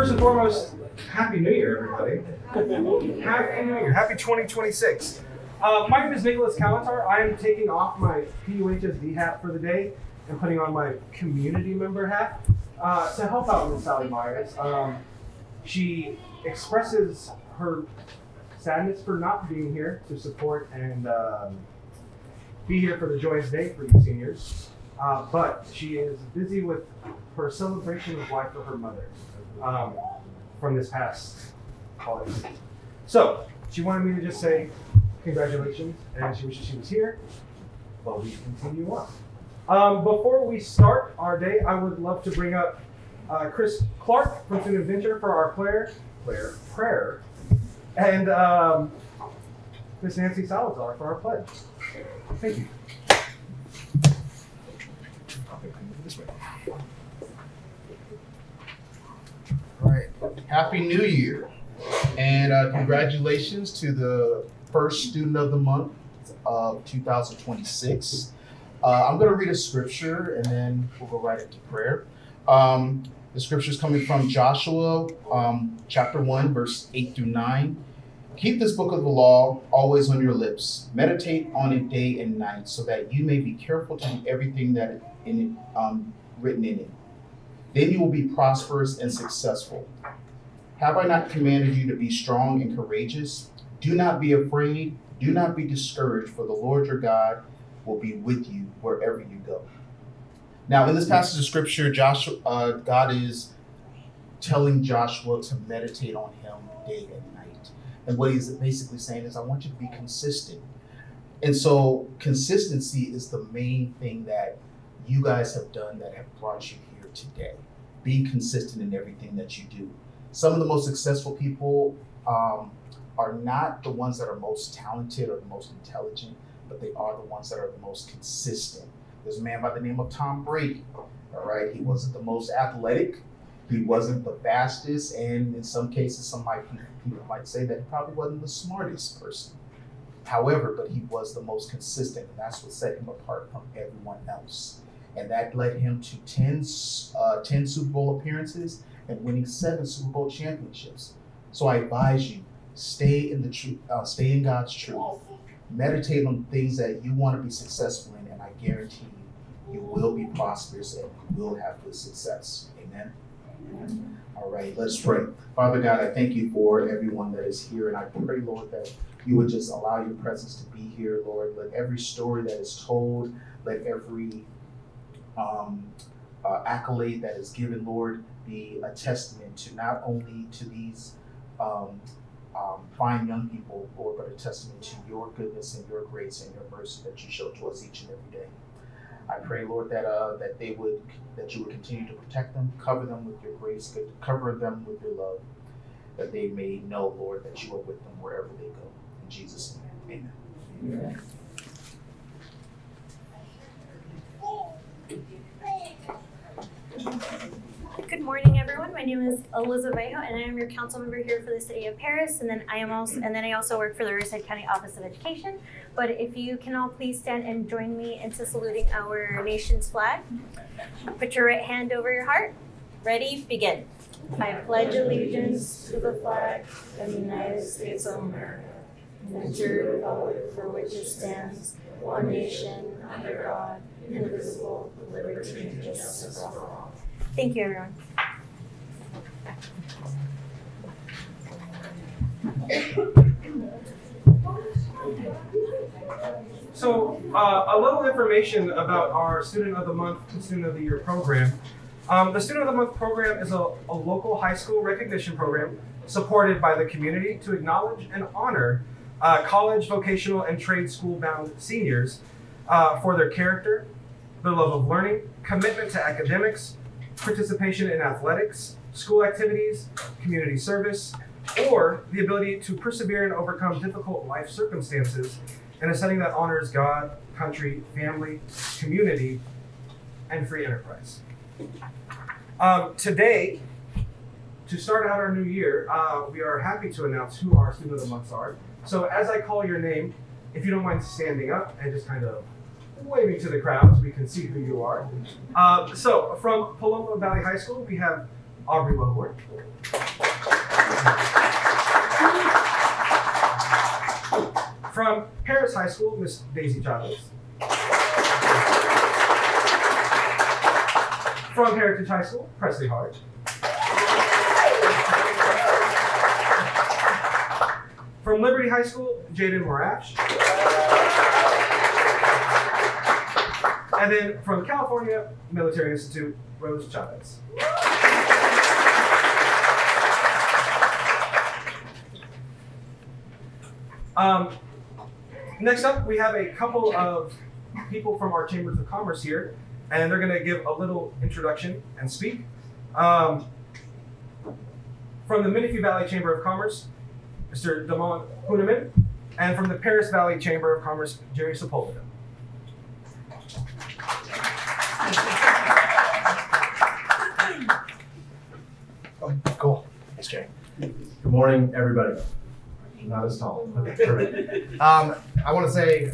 first and foremost, Happy New Year, everybody. Happy New Year. Happy 2026. My name is Nicholas Kalatar. I am taking off my PUHSD hat for the day and putting on my community member hat to help out Miss Sally Myers. She expresses her sadness for not being here to support and be here for the joyous day for you seniors. But she is busy with her celebration of life for her mother from this past holiday season. So she wanted me to just say congratulations, and she wishes she was here, but we continue on. Before we start our day, I would love to bring up Chris Clark from Student Adventure for our prayer, and Miss Nancy Salazar for our pledge. Thank you. This way. All right. Happy New Year. And congratulations to the first student of the month of 2026. I'm going to read a scripture and then we'll go right into prayer. The scripture is coming from Joshua chapter 1, verse 8 through 9. Keep this book of the law always on your lips. Meditate on it day and night so that you may be careful to do everything that is written in it. Then you will be prosperous and successful. Have I not commanded you to be strong and courageous? Do not be afraid. Do not be discouraged, for the Lord your God will be with you wherever you go. Now, in this passage of scripture, God is telling Joshua to meditate on him day and night. And what he's basically saying is, I want you to be consistent. And so consistency is the main thing that you guys have done that have brought you here today. Being consistent in everything that you do. Some of the most successful people are not the ones that are most talented or the most intelligent, but they are the ones that are the most consistent. There's a man by the name of Tom Brady. All right, he wasn't the most athletic, he wasn't the fastest, and in some cases, people might say that he probably wasn't the smartest person. However, but he was the most consistent, and that's what set him apart from everyone else. And that led him to 10 Super Bowl appearances and winning 7 Super Bowl championships. So I advise you, stay in God's truth. Meditate on things that you want to be successful in, and I guarantee you will be prosperous and you will have good success. Amen. All right, let's pray. Father God, I thank you for everyone that is here, and I pray, Lord, that you would just allow your presence to be here, Lord. Let every story that is told, let every accolade that is given, Lord, be a testament to not only to these fine young people, Lord, but a testament to your goodness and your grace and your mercy that you show to us each and every day. I pray, Lord, that you would continue to protect them, cover them with your grace, cover them with your love, that they may know, Lord, that you are with them wherever they go. In Jesus' name, amen. Amen. Good morning, everyone. My name is Elizabeth, and I am your council member here for the city of Paris. And then I also work for the Riverside County Office of Education. But if you can all please stand and join me into saluting our nation's flag. Put your right hand over your heart. Ready? Begin. I pledge allegiance to the flag of the United States of America and to the republic for which it stands, one nation under God, indivisible, with liberty and justice for all. Thank you, everyone. So, a little information about our Student of the Month and Student of the Year program. The Student of the Month program is a local high school recognition program supported by the community to acknowledge and honor college, vocational, and trade school-bound seniors for their character, their love of learning, commitment to academics, participation in athletics, school activities, community service, or the ability to persevere and overcome difficult life circumstances in a setting that honors God, country, family, community, and free enterprise. Today, to start out our new year, we are happy to announce who our Student of the Months are. So as I call your name, if you don't mind standing up and just kind of waving to the crowd so we can see who you are. So from Paloma Valley High School, we have Aubrey Wellborn. From Paris High School, Miss Daisy Chavez. From Heritage High School, Presley Hart. From Liberty High School, Jaden Morash. And then from California Military Institute, Rose Chavez. Next up, we have a couple of people from our Chambers of Commerce here, and they're going to give a little introduction and speak. From the Menifee Valley Chamber of Commerce, Mr. Damon Huneman, and from the Paris Valley Chamber of Commerce, Jerry Sepulveda. Cool. Thanks, Jay. Good morning, everybody. Not as tall. Okay, perfect. I want to say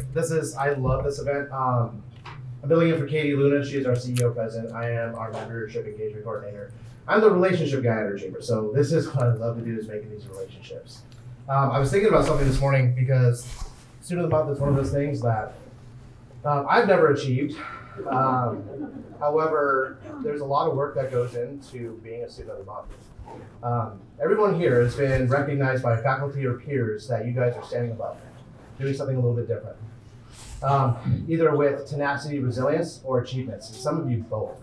I love this event. I'm filling in for Katie Luna. She is our CEO president. I am our membership engagement coordinator. I'm the relationship guy at our chamber. So this is what I love to do, is making these relationships. I was thinking about something this morning because Student of the Month is one of those things that I've never achieved. However, there's a lot of work that goes into being a Student of the Month. Everyone here has been recognized by faculty or peers that you guys are standing above, doing something a little bit different. Either with tenacity, resilience, or achievements, and some of you both.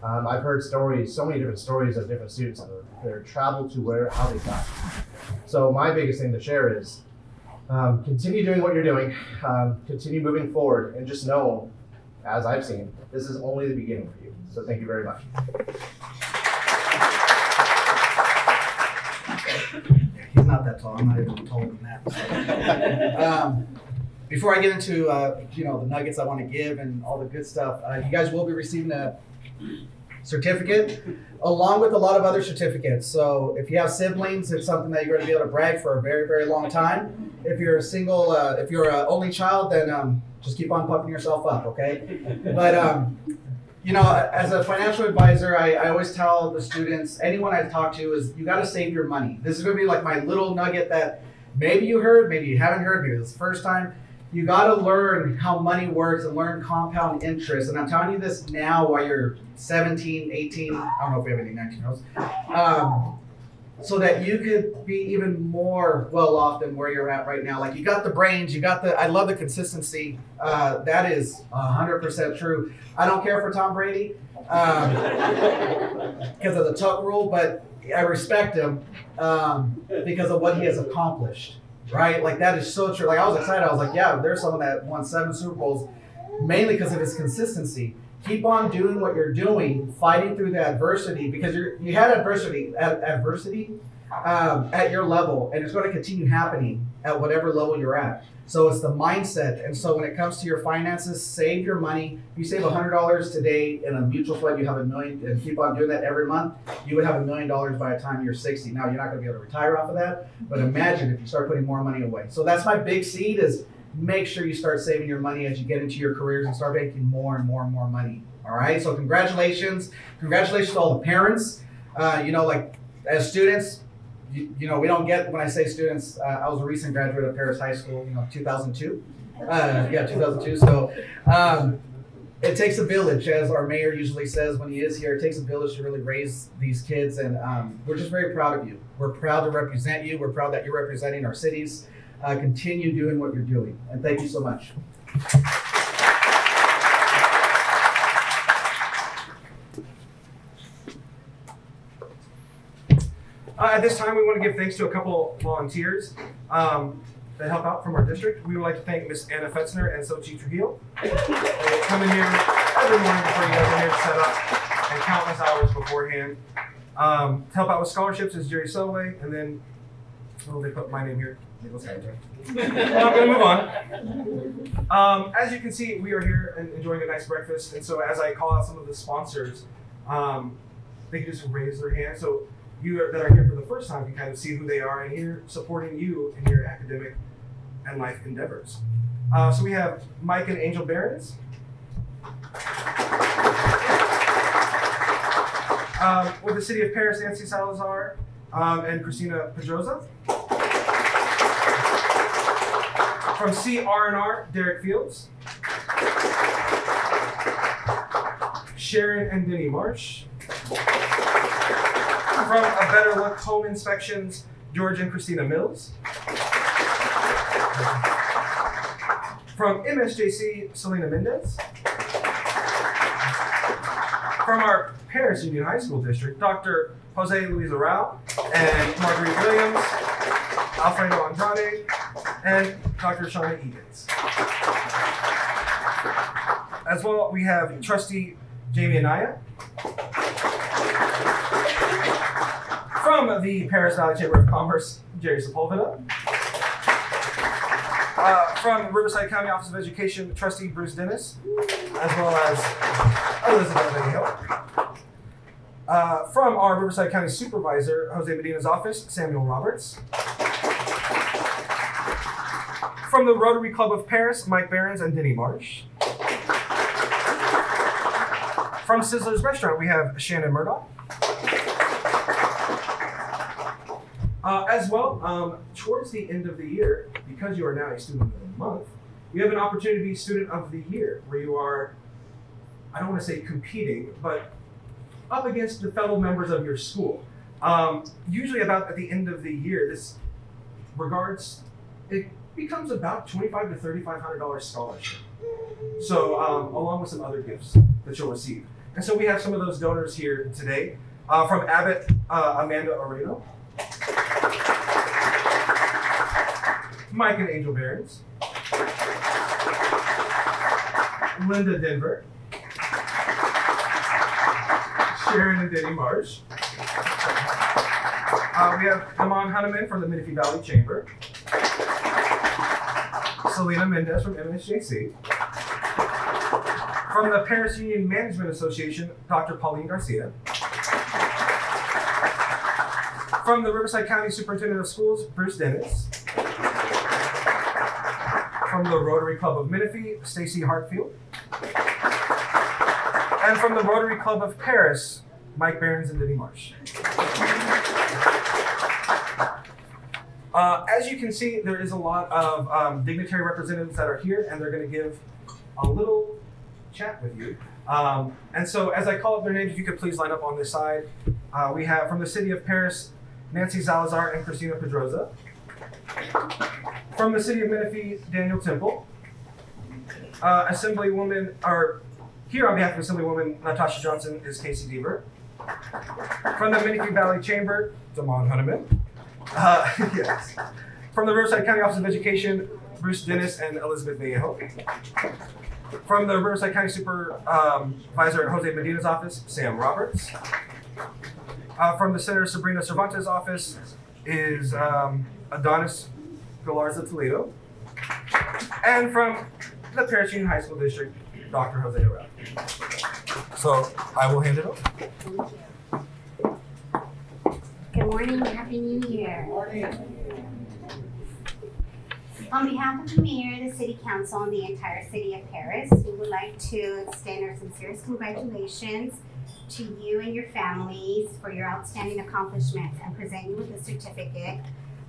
I've heard stories, so many different stories of different students that their travel to how they got. So my biggest thing to share is continue doing what you're doing, continue moving forward, and just know, as I've seen, this is only the beginning for you. So thank you very much. He's not that tall. I'm not even taller than that. Before I get into the nuggets I want to give and all the good stuff, you guys will be receiving a certificate along with a lot of other certificates. So if you have siblings, it's something that you're going to be able to brag for a very, very long time. If you're a single, if you're an only child, then just keep on pumping yourself up, okay? But as a financial advisor, I always tell the students, anyone I talk to, is you got to save your money. This is going to be like my little nugget that maybe you heard, maybe you haven't heard, maybe it's the first time. You got to learn how money works and learn compound interest. And I'm telling you this now while you're 17, 18, I don't know if we have any 19-year-olds, so that you could be even more well off than where you're at right now. Like, you got the brains, I love the consistency. That is 100% true. I don't care for Tom Brady because of the Tuck rule, but I respect him because of what he has accomplished, right? Like, that is so true. Like, I was excited. I was like, yeah, there's someone that won 7 Super Bowls mainly because of his consistency. Keep on doing what you're doing, fighting through the adversity, because you had adversity at your level, and it's going to continue happening at whatever level you're at. So it's the mindset. And so when it comes to your finances, save your money. If you save $100 today in a mutual fund, you have $1 million, and keep on doing that every month, you would have $1 million by the time you're 60. Now, you're not going to be able to retire off of that, but imagine if you start putting more money away. So that's my big seed, is make sure you start saving your money as you get into your careers and start making more and more and more money. All right. So congratulations to all the parents. As students, we don't get, when I say students, I was a recent graduate of Paris High School, 2002. 2002. So it takes a village, as our mayor usually says when he is here. It takes a village to really raise these kids, and we're just very proud of you. We're proud to represent you. We're proud that you're representing our cities. Continue doing what you're doing, and thank you so much. At this time, we want to give thanks to a couple volunteers that help out from our district. We would like to thank Miss Anna Fetzner and Sochi Trujillo. They come in here every morning before you guys are here to set up, and countless hours beforehand. To help out with scholarships is Jerry Selway, and then they put my name here. I'm going to move on. As you can see, we are here and enjoying a nice breakfast, and so as I call out some of the sponsors, they can just raise their hand. So you that are here for the first time can kind of see who they are and here supporting you in your academic and life endeavors. So we have Mike and Angel Behrens. With the City of Paris, Nancy Salazar and Christina Pedroza. From CR&R, Derek Fields. Sharon and Denny Marsh. From A Better Look Home Inspections, George and Christina Mills. From MSJC, Selena Mendez. From our Paris Union High School District, Dr. Jose Luis Arau and Marguerite Williams, Alfredo Andrade, and Dr. Shauna Edens. As well, we have Trustee Jamie Anaya. From the Paris Valley Chamber of Commerce, Jerry Sepulveda. From Riverside County Office of Education, Trustee Bruce Dennis, as well as Elizabeth Hill. From our Riverside County Supervisor, Jose Medina's office, Samuel Roberts. From the Rotary Club of Paris, Mike Behrens and Denny Marsh. From Sizzler's Restaurant, we have Shannon Murdoch. As well, towards the end of the year, because you are now a student of the month, you have an opportunity to be student of the year, where you are, I don't want to say competing, but up against the fellow members of your school. Usually about at the end of the year, it becomes about $2,500 to $3,500 scholarship. So along with some other gifts that you'll receive. And so we have some of those donors here today. From Abbott, Amanda Oreno. Mike and Angel Behrens. Linda Denver. Sharon and Denny Marsh. We have Amon Hanneman from the Menifee Valley Chamber. Selena Mendez from MSJC. From the Paris Union Management Association, Dr. Pauline Garcia. From the Riverside County Superintendent of Schools, Bruce Dennis. From the Rotary Club of Menifee, Stacy Hartfield. And from the Rotary Club of Paris, Mike Behrens and Denny Marsh. As you can see, there is a lot of dignitary representatives that are here, and they're going to give a little chat with you. And so as I call up their names, if you could please line up on this side. We have from the City of Paris, Nancy Salazar and Christina Pedroza. From the City of Menifee, Daniel Temple. Here on behalf of Assemblywoman Natasha Johnson is Casey Deaver. From the Menifee Valley Chamber, Damon Hunneman. Yes. From the Riverside County Office of Education, Bruce Dennis and Elizabeth Vallejo. From the Riverside County Supervisor Jose Medina's office, Sam Roberts. From the Senator Sabrina Cervantes' office is Adonis Galarza Toledo. And from the Paris Union High School District, Dr. Jose Arau. So I will hand it over. Good morning and Happy New Year. On behalf of the Mayor, the City Council, and the entire City of Paris, we would like to extend our sincerest congratulations to you and your families for your outstanding accomplishments and present you with a certificate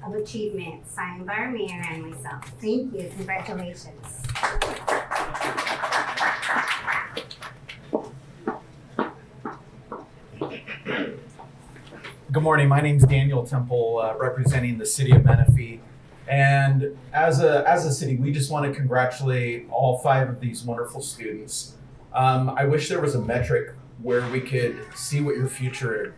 of achievement signed by our Mayor and myself. Thank you. Congratulations. Good morning. My name is Daniel Temple, representing the City of Menifee. And as a city, we just want to congratulate all 5 of these wonderful students. I wish there was a metric where we could see what your future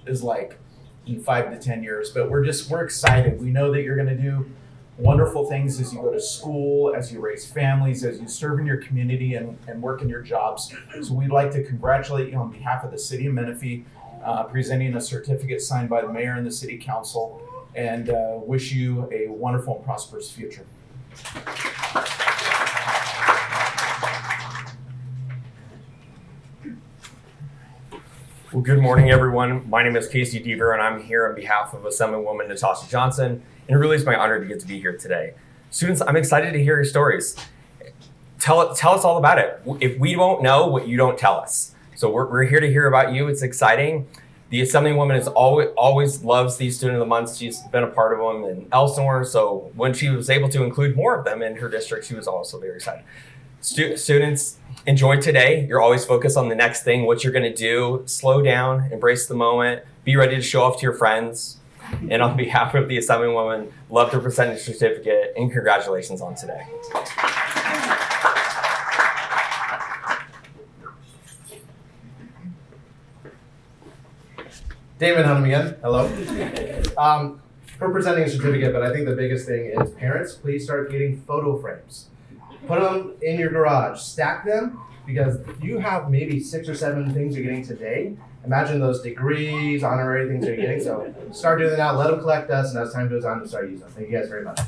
is like in 5 to 10 years, but we're excited. We know that you're going to do wonderful things as you go to school, as you raise families, as you serve in your community and work in your jobs. So we'd like to congratulate you on behalf of the City of Menifee, presenting a certificate signed by the Mayor and the City Council, and wish you a wonderful and prosperous future. Well, good morning, everyone. My name is Casey Deaver, and I'm here on behalf of Assemblywoman Natasha Johnson, and it really is my honor to get to be here today. Students, I'm excited to hear your stories. Tell us all about it. If we won't know what you don't tell us. So we're here to hear about you. It's exciting. The Assemblywoman is always loves these Student of the Months. She's been a part of them in Elsinore. So when she was able to include more of them in her district, she was also very excited. Students, enjoy today. You're always focused on the next thing, what you're going to do. Slow down, embrace the moment, be ready to show off to your friends. And on behalf of the Assemblywoman, love to present your certificate and congratulations on today. Damon Hunnam again. Hello. For presenting a certificate, but I think the biggest thing is parents, please start getting photo frames. Put them in your garage, stack them, because you have maybe 6 or 7 things you're getting today. Imagine those degrees, honorary things you're getting. So start doing that, let them collect dust, and as time goes on, we'll start using them. Thank you guys very much.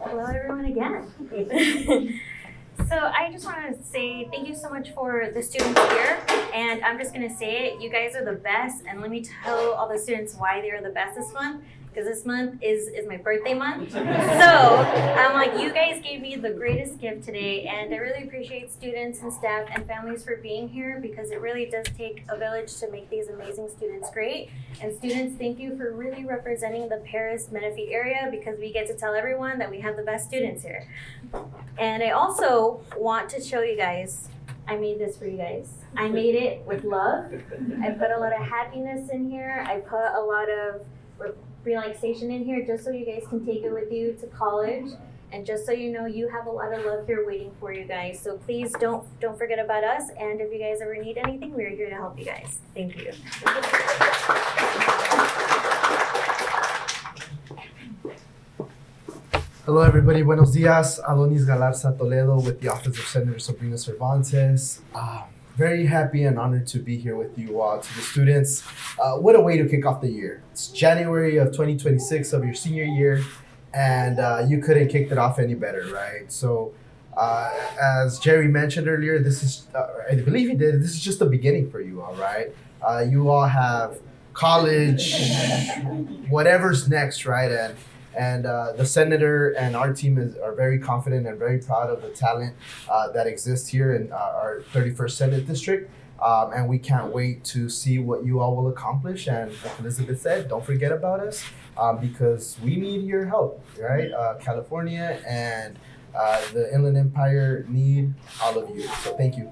Hello, everyone, again. So I just want to say thank you so much for the students here, and I'm just going to say it, you guys are the best, and let me tell all the students why they are the best this month, because this month is my birthday month. So I'm like, you guys gave me the greatest gift today, and I really appreciate students and staff and families for being here, because it really does take a village to make these amazing students great. And students, thank you for really representing the Paris-Menifee area, because we get to tell everyone that we have the best students here. And I also want to show you guys, I made this for you guys. I made it with love. I put a lot of happiness in here. I put a lot of relaxation in here just so you guys can take it with you to college, and just so you know, you have a lot of love here waiting for you guys. So please don't forget about us, and if you guys ever need anything, we're here to help you guys. Thank you. Hello everybody, buenos dias. Alonis Galarza Toledo with the Office of Senator Sabrina Cervantes. Very happy and honored to be here with you all. To the students, what a way to kick off the year. It's January of 2026 of your senior year, and you couldn't kick it off any better, right? So as Jerry mentioned earlier, this is, I believe he did, this is just the beginning for you all, right? You all have college, whatever's next, right? And the senator and our team are very confident and very proud of the talent that exists here in our 31st Senate District. And we can't wait to see what you all will accomplish. And like Elizabeth said, don't forget about us because we need your help, right? California and the Inland Empire need all of you. So thank you.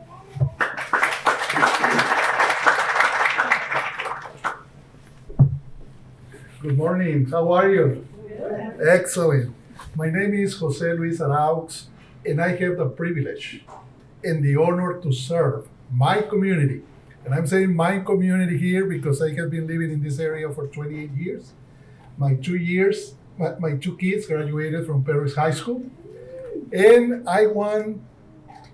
Good morning. How are you? Excellent. My name is Jose Luis Araux, and I have the privilege and the honor to serve my community. And I'm saying my community here because I have been living in this area for 28 years. My 2 kids graduated from Paris High School. And I want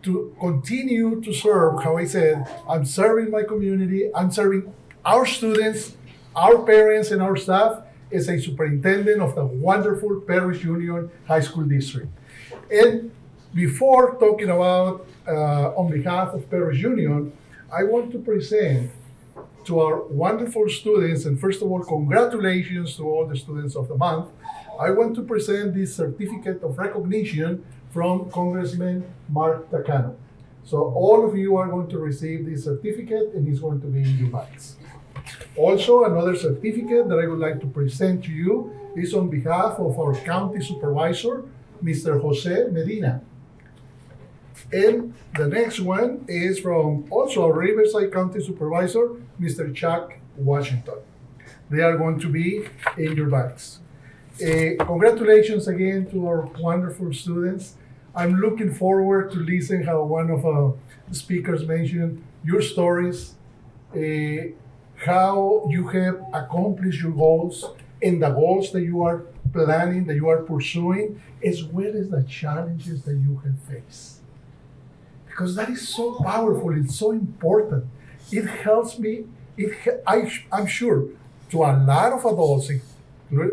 to continue to serve, how I said, I'm serving my community, I'm serving our students, our parents, and our staff as a superintendent of the wonderful Paris Union High School District. And before talking about, on behalf of Paris Union, I want to present to our wonderful students, and first of all, congratulations to all the students of the month. I want to present this certificate of recognition from Congressman Mark Takano. So all of you are going to receive this certificate, and it's going to be in your bags. Also, another certificate that I would like to present to you is on behalf of our county supervisor, Mr. Jose Medina. And the next one is from also our Riverside County supervisor, Mr. Chuck Washington. They are going to be in your bags. Congratulations again to our wonderful students. I'm looking forward to listen how one of the speakers mentioned your stories, how you have accomplished your goals and the goals that you are planning, that you are pursuing, as well as the challenges that you have faced. Because that is so powerful, it's so important. It helps me, I'm sure, to a lot of adults,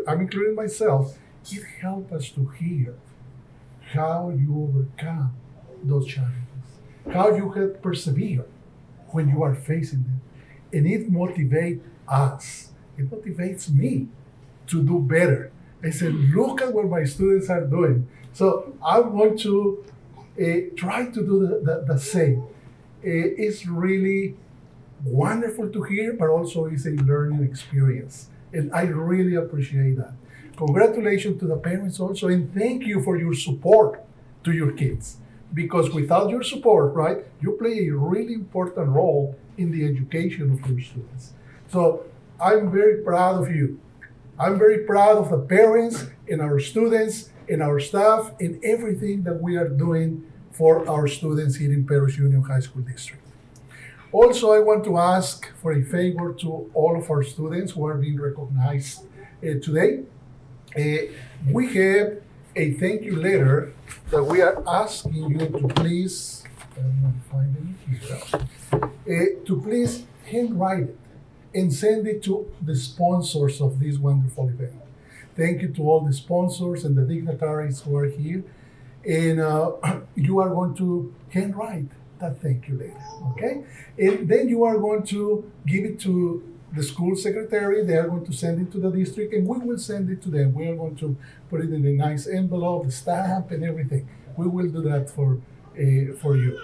I'm including myself, it helps us to hear how you overcome those challenges, how you have persevered when you are facing them. And it motivates us. It motivates me to do better. I said, look at what my students are doing. So I want to try to do the same. It's really wonderful to hear, but also it's a learning experience. And I really appreciate that. Congratulations to the parents also, and thank you for your support to your kids. Because without your support, right, you play a really important role in the education of your students. So I'm very proud of you. I'm very proud of the parents and our students and our staff and everything that we are doing for our students here in Perris Union High School District. Also, I want to ask for a favor to all of our students who are being recognized today. We have a thank you letter that we are asking you to please, I'm not finding it here, to please handwrite it and send it to the sponsors of this wonderful event. Thank you to all the sponsors and the dignitaries who are here. And you are going to handwrite that thank you letter, okay? And then you are going to give it to the school secretary. They are going to send it to the district, and we will send it to them. We are going to put it in a nice envelope, the stamp, and everything. We will do that for you,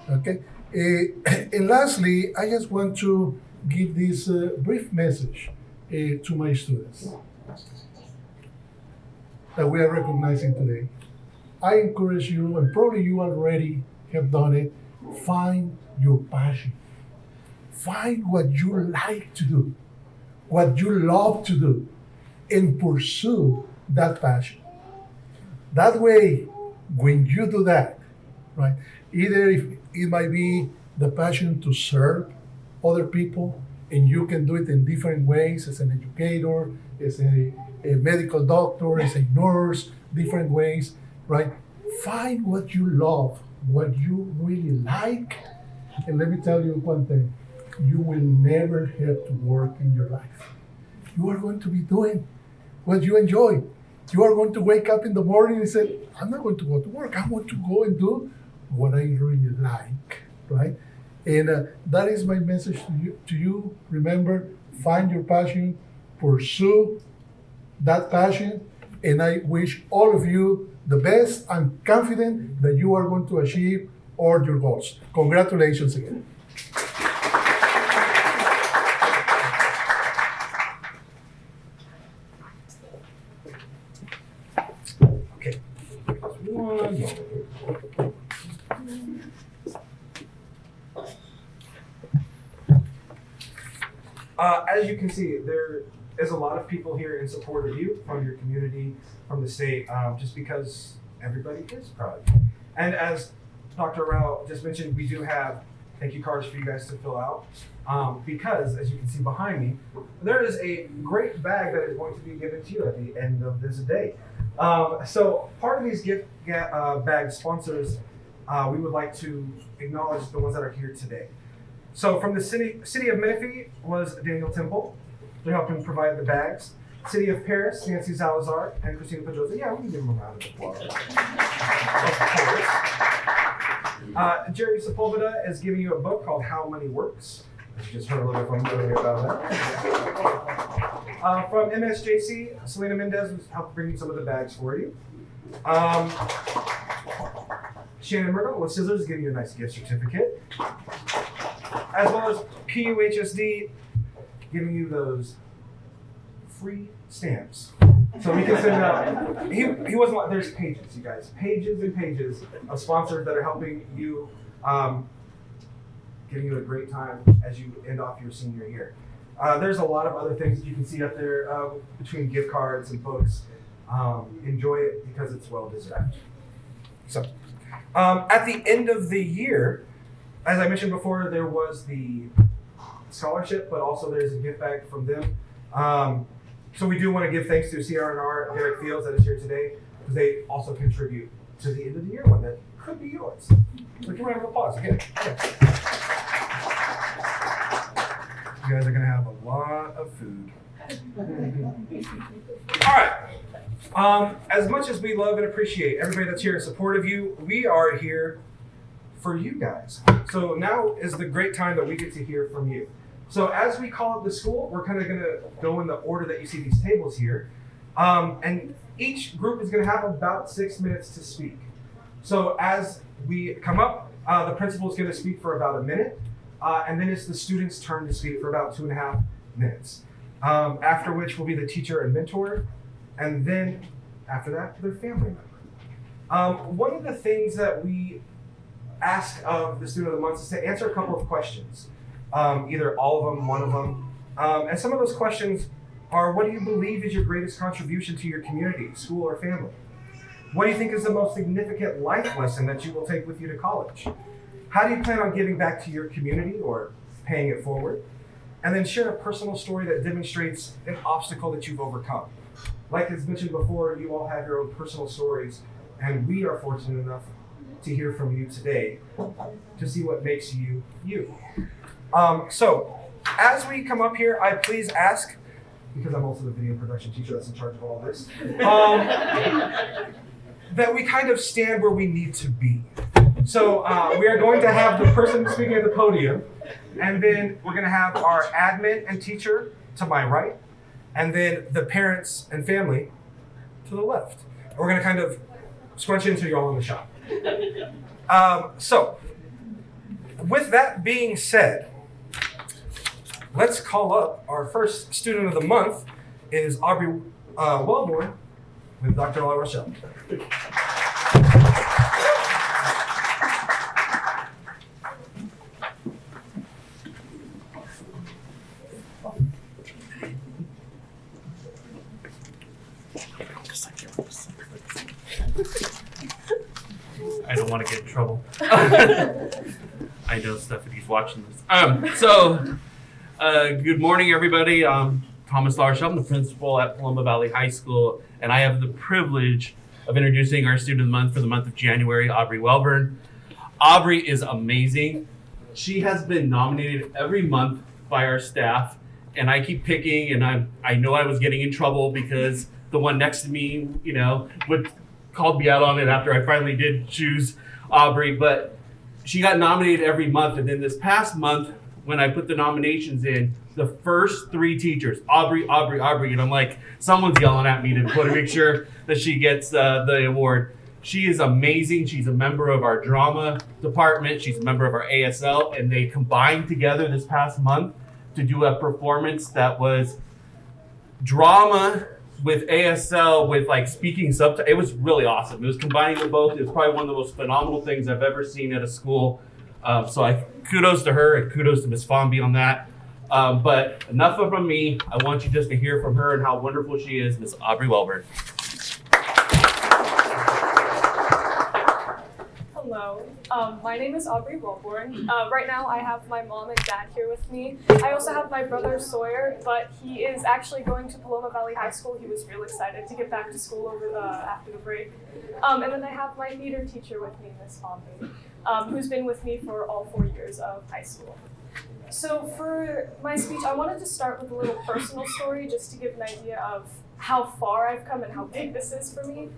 okay? And lastly, I just want to give this brief message to my students that we are recognizing today. I encourage you, and probably you already have done it, find your passion. Find what you like to do, what you love to do, and pursue that passion. That way, when you do that, right, either if it might be the passion to serve other people, and you can do it in different ways as an educator, as a medical doctor, as a nurse, different ways, right? Find what you love, what you really like, and let me tell you one thing. You will never have to work in your life. You are going to be doing what you enjoy. You are going to wake up in the morning and say, I'm not going to go to work. I want to go and do what I really like, right? And that is my message to you. Remember, find your passion, pursue that passion, and I wish all of you the best. I'm confident that you are going to achieve all your goals. Congratulations again. Okay. One moment. As you can see, there is a lot of people here in support of you, from your community, from the state, just because everybody is proud of you. And as Dr. Rao just mentioned, we do have thank you cards for you guys to fill out, because as you can see behind me, there is a great bag that is going to be given to you at the end of this day. So part of these gift bag sponsors, we would like to acknowledge the ones that are here today. So from the city of Menifee was Daniel Temple. They're helping provide the bags. City of Paris, Nancy Salazar and Christina Pedroza. Yeah, we can give them a round of applause. Of course. Jerry Sepulveda is giving you a book called How Money Works. You just heard a little bit from earlier about that. From MSJC, Selena Mendez was helping bring you some of the bags for you. Shannon Murdoch with Scissors is giving you a nice gift certificate. As well as PUHSD giving you those free stamps. So we can send out, he wasn't like, there's pages, you guys, pages and pages of sponsors that are helping you, giving you a great time as you end off your senior year. There's a lot of other things that you can see up there between gift cards and books. Enjoy it because it's well deserved. So, at the end of the year, as I mentioned before, there was the scholarship, but also there's a gift bag from them. So we do want to give thanks to CRNR, Derek Fields, that is here today, because they also contribute to the end of the year one that could be yours. So we can round of applause again. Yeah. You guys are gonna have a lot of food. All right. As much as we love and appreciate everybody that's here in support of you, we are here for you guys. So now is the great time that we get to hear from you. So as we call up the school, we're kind of going to go in the order that you see these tables here. And Each group is going to have about 6 minutes to speak. So as we come up, the principal is going to speak for about a minute, and then it's the students' turn to speak for about 2.5 minutes. After which will be the teacher and mentor, and then after that, their family member. One of the things that we ask of the student of the month is to answer a couple of questions, either all of them, one of them. And some of those questions are, what do you believe is your greatest contribution to your community, school, or family? What do you think is the most significant life lesson that you will take with you to college? How do you plan on giving back to your community or paying it forward? And then share a personal story that demonstrates an obstacle that you've overcome. Like as mentioned before, you all have your own personal stories, and we are fortunate enough to hear from you today to see what makes you you. So as we come up here, I please ask, because I'm also the video production teacher that's in charge of all this, that we kind of stand where we need to be. So we are going to have the person speaking at the podium, and then we're going to have our admin and teacher to my right, and then the parents and family to the left. And we're going to kind of scrunch into you all in the shot. So with that being said, let's call up our first student of the month, is Aubrey Wellborn with Dr. La Rochelle. I don't want to get in trouble. I know Stephanie's watching this. Good morning, everybody. I'm Thomas Larshaw. I'm the principal at Paloma Valley High School, and I have the privilege of introducing our student of the month for the month of January, Aubrey Wellborn. Aubrey is amazing. She has been nominated every month by our staff, and I keep picking, and I know I was getting in trouble because the one next to me, called me out on it after I finally did choose Aubrey, but she got nominated every month. And then this past month, when I put the nominations in, the first 3 teachers, Aubrey, and I'm like, someone's yelling at me to make sure that she gets the award. She is amazing. She's a member of our drama department. She's a member of our ASL, and they combined together this past month to do a performance that was drama with ASL with like speaking subtitles. It was really awesome. It was combining the both. It was probably one of the most phenomenal things I've ever seen at a school. So kudos to her and kudos to Ms. Fomby on that. But enough from me. I want you just to hear from her and how wonderful she is, Ms. Aubrey Wellborn. Hello, my name is Aubrey Wellborn. Right now I have my mom and dad here with me. I also have my brother Sawyer, but he is actually going to Paloma Valley High School. He was real excited to get back to school after the break. And then I have my theater teacher with me, Ms. Fomby, who's been with me for all 4 years of high school. So for my speech, I wanted to start with a little personal story just to give an idea of how far I've come and how big this is for me.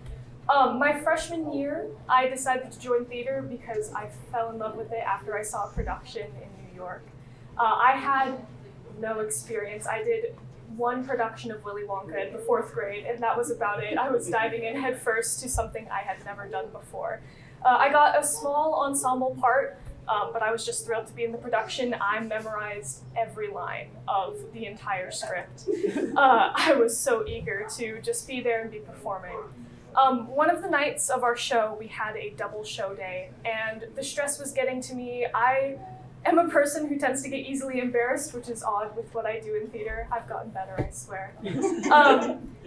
My freshman year, I decided to join theater because I fell in love with it after I saw a production in New York. I had no experience. I did one production of Willy Wonka in the 4th grade, and that was about it. I was diving in headfirst to something I had never done before. I got a small ensemble part, but I was just thrilled to be in the production. I memorized every line of the entire script. I was so eager to just be there and be performing. One of the nights of our show, we had a double show day, and the stress was getting to me. I am a person who tends to get easily embarrassed, which is odd with what I do in theater. I've gotten better, I swear.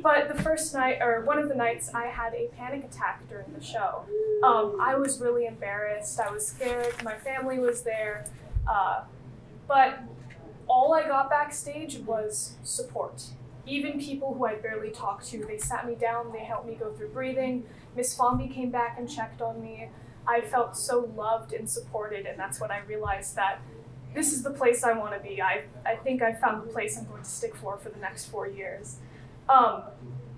But the first night, or one of the nights, I had a panic attack during the show. I was really embarrassed. I was scared. My family was there. But all I got backstage was support. Even people who I barely talked to, they sat me down, they helped me go through breathing. Miss Fomby came back and checked on me. I felt so loved and supported, and that's when I realized that this is the place I want to be. I think I found the place I'm going to stick for the next 4 years.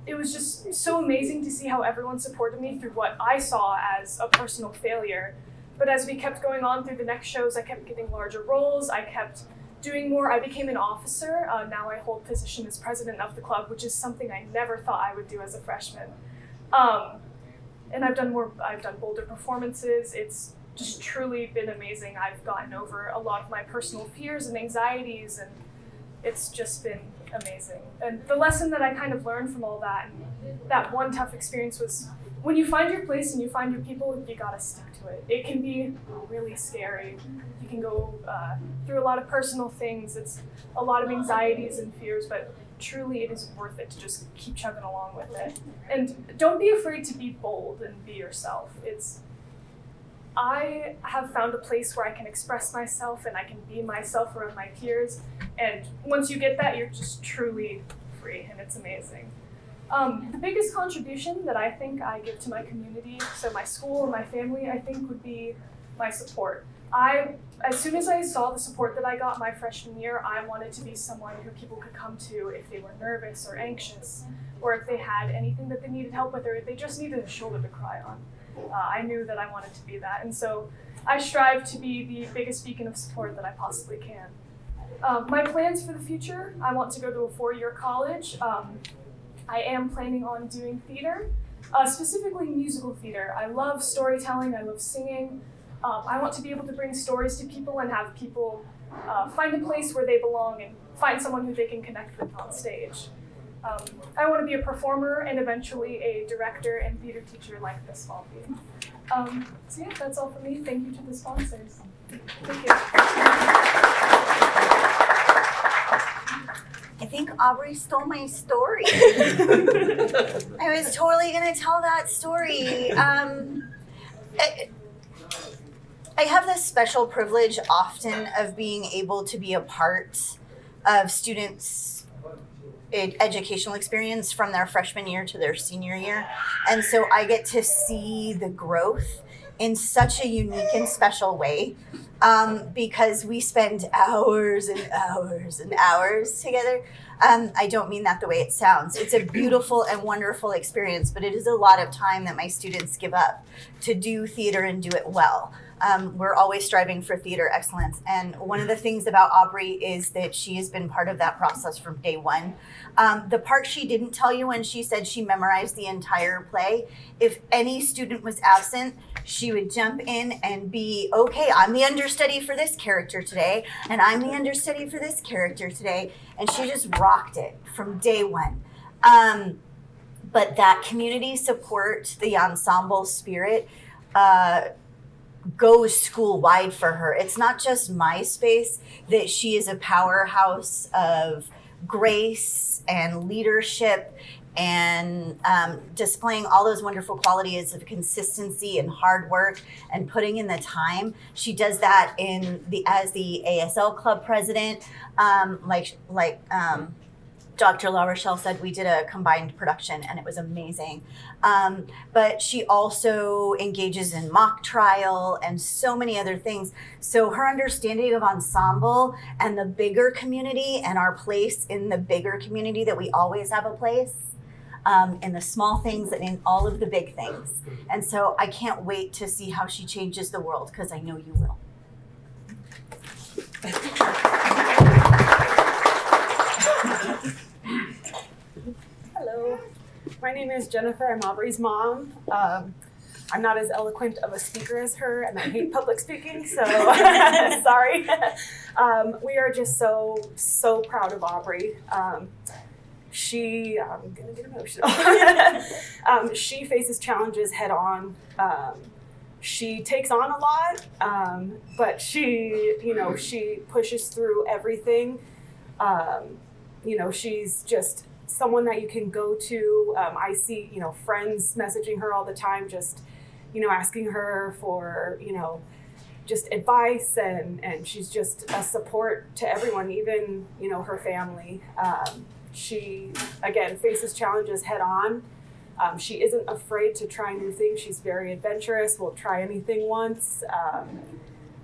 It was just so amazing to see how everyone supported me through what I saw as a personal failure. But as we kept going on through the next shows, I kept getting larger roles. I kept doing more. I became an officer. Now I hold position as president of the club, which is something I never thought I would do as a freshman. And I've done bolder performances. It's just truly been amazing. I've gotten over a lot of my personal fears and anxieties, and it's just been amazing. And the lesson that I kind of learned from all that, and that one tough experience, was when you find your place and you find your people, you gotta stick to it. It can be really scary. You can go through a lot of personal things. It's a lot of anxieties and fears, but truly it is worth it to just keep chugging along with it. And don't be afraid to be bold and be yourself. I have found a place where I can express myself and I can be myself around my peers. And once you get that, you're just truly free, and it's amazing. The biggest contribution that I think I give to my community, so my school and my family, I think would be my support. As soon as I saw the support that I got my freshman year, I wanted to be someone who people could come to if they were nervous or anxious, or if they had anything that they needed help with, or if they just needed a shoulder to cry on. I knew that I wanted to be that, and so I strive to be the biggest beacon of support that I possibly can. My plans for the future: I want to go to a 4-year college. I am planning on doing theater, specifically musical theater. I love storytelling, I love singing. I want to be able to bring stories to people and have people find a place where they belong and find someone who they can connect with on stage. I want to be a performer and eventually a director and theater teacher like this fall. So yeah, that's all for me. Thank you to the sponsors. Thank you. I think Aubrey stole my story. I was totally gonna tell that story. I have this special privilege often of being able to be a part of students' educational experience from their freshman year to their senior year. And so I get to see the growth in such a unique and special way, because we spend hours and hours and hours together. I don't mean that the way it sounds. It's a beautiful and wonderful experience, but it is a lot of time that my students give up to do theater and do it well. We're always striving for theater excellence. And one of the things about Aubrey is that she has been part of that process from day one. The part she didn't tell you when she said she memorized the entire play, if any student was absent, she would jump in and be, okay, I'm the understudy for this character today, and I'm the understudy for this character today. And she just rocked it from day one. But that community support, the ensemble spirit, goes school-wide for her. It's not just my space, that she is a powerhouse of grace and leadership and displaying all those wonderful qualities of consistency and hard work and putting in the time. She does that as the ASL club president, like Dr. La Rochelle said, we did a combined production and it was amazing. But she also engages in mock trial and so many other things. So her understanding of ensemble and the bigger community and our place in the bigger community, that we always have a place in the small things and in all of the big things. And so I can't wait to see how she changes the world, because I know you will. Hello, my name is Jennifer. I'm Aubrey's mom. I'm not as eloquent of a speaker as her, and I hate public speaking, so sorry. We are just so proud of Aubrey. I'm gonna get emotional. She faces challenges head on. She takes on a lot, but she pushes through everything. She's just someone that you can go to. I see, friends messaging her all the time, just, asking her for, just advice, and she's just a support to everyone, even, her family. She, again, faces challenges head on. She isn't afraid to try new things. She's very adventurous, will try anything once.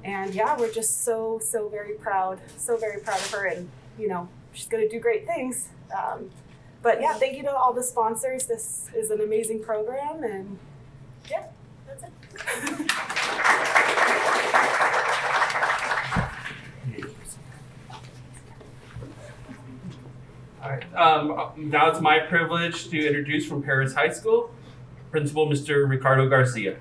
And yeah, we're just so very proud of her, and, she's gonna do great things. But yeah, thank you to all the sponsors. This is an amazing program, and yeah, that's it. now it's my privilege to introduce from Paris High School, Principal Mr. Ricardo Garcia.